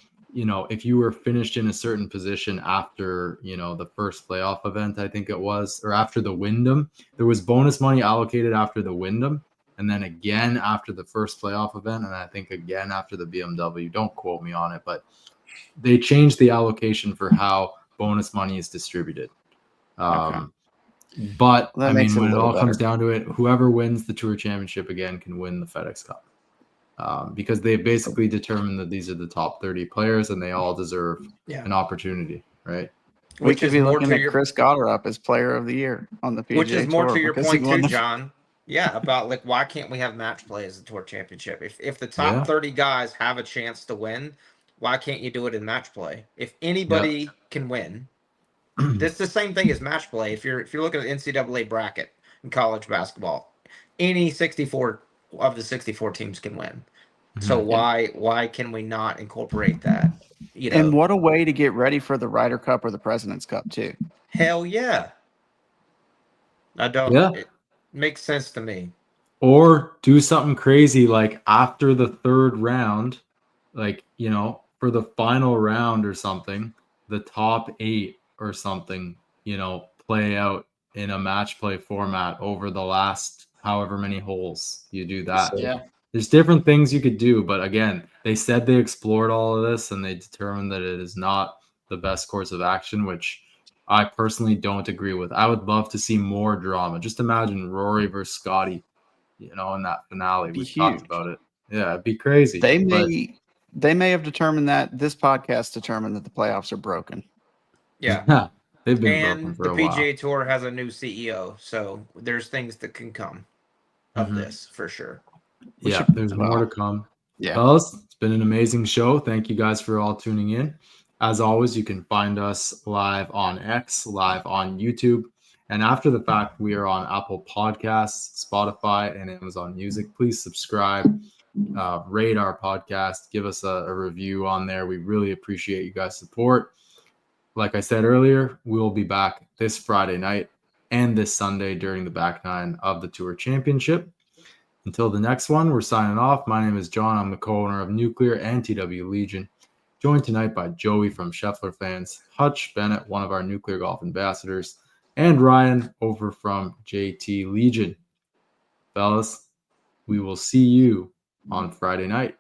if you were finished in a certain position after, the first playoff event, I think it was, or after the Wyndham, there was bonus money allocated after the Wyndham, and then again after the first playoff event, and I think again after the BMW. Don't quote me on it, but they changed the allocation for how bonus money is distributed. But I mean, when it all comes down to it, whoever wins the Tour Championship again can win the FedEx Cup. Because they've basically determined that these are the top 30 players and they all deserve an opportunity, right?
We could be looking at Chris Goddard as Player of the Year on the PGA Tour.
Which is more to your point too, John. Yeah, about like, why can't we have match play as the Tour Championship? If the top 30 guys have a chance to win, why can't you do it in match play? If anybody can win, this is the same thing as match play. If you're looking at the NCAA bracket in college basketball, any 64 of the 64 teams can win. So why can we not incorporate that?
And what a way to get ready for the Ryder Cup or the President's Cup too.
Hell yeah. It makes sense to me.
Or do something crazy like after the third round, like, for the final round or something, the top 8 or something, play out in a match play format over the last however many holes you do that. There's different things you could do, but again, they said they explored all of this and they determined that it is not the best course of action, which I personally don't agree with. I would love to see more drama. Just imagine Rory versus Scotty, in that finale. We talked about it. Yeah, it'd be crazy.
They may have determined that this podcast determined that the playoffs are broken.
Yeah.
They've been broken for a while.
The PGA Tour has a new CEO, so there's things that can come of this for sure.
There's more to come. Fellas, it's been an amazing show. Thank you guys for all tuning in. As always, you can find us live on X, live on YouTube, and after the fact, we are on Apple Podcasts, Spotify, and Amazon Music. Please subscribe, rate our podcast, give us a review on there. We really appreciate you guys' support. Like I said earlier, we'll be back this Friday night and this Sunday during the back nine of the Tour Championship. Until the next one, we're signing off. My name is John. I'm the co-owner of Nuclr and TW Legion. Joined tonight by Joey from Scheffler Fans, Hutch Bennett, one of our Nuclear Golf ambassadors, and Ryan over from JT Legion. Fellas, we will see you on Friday night.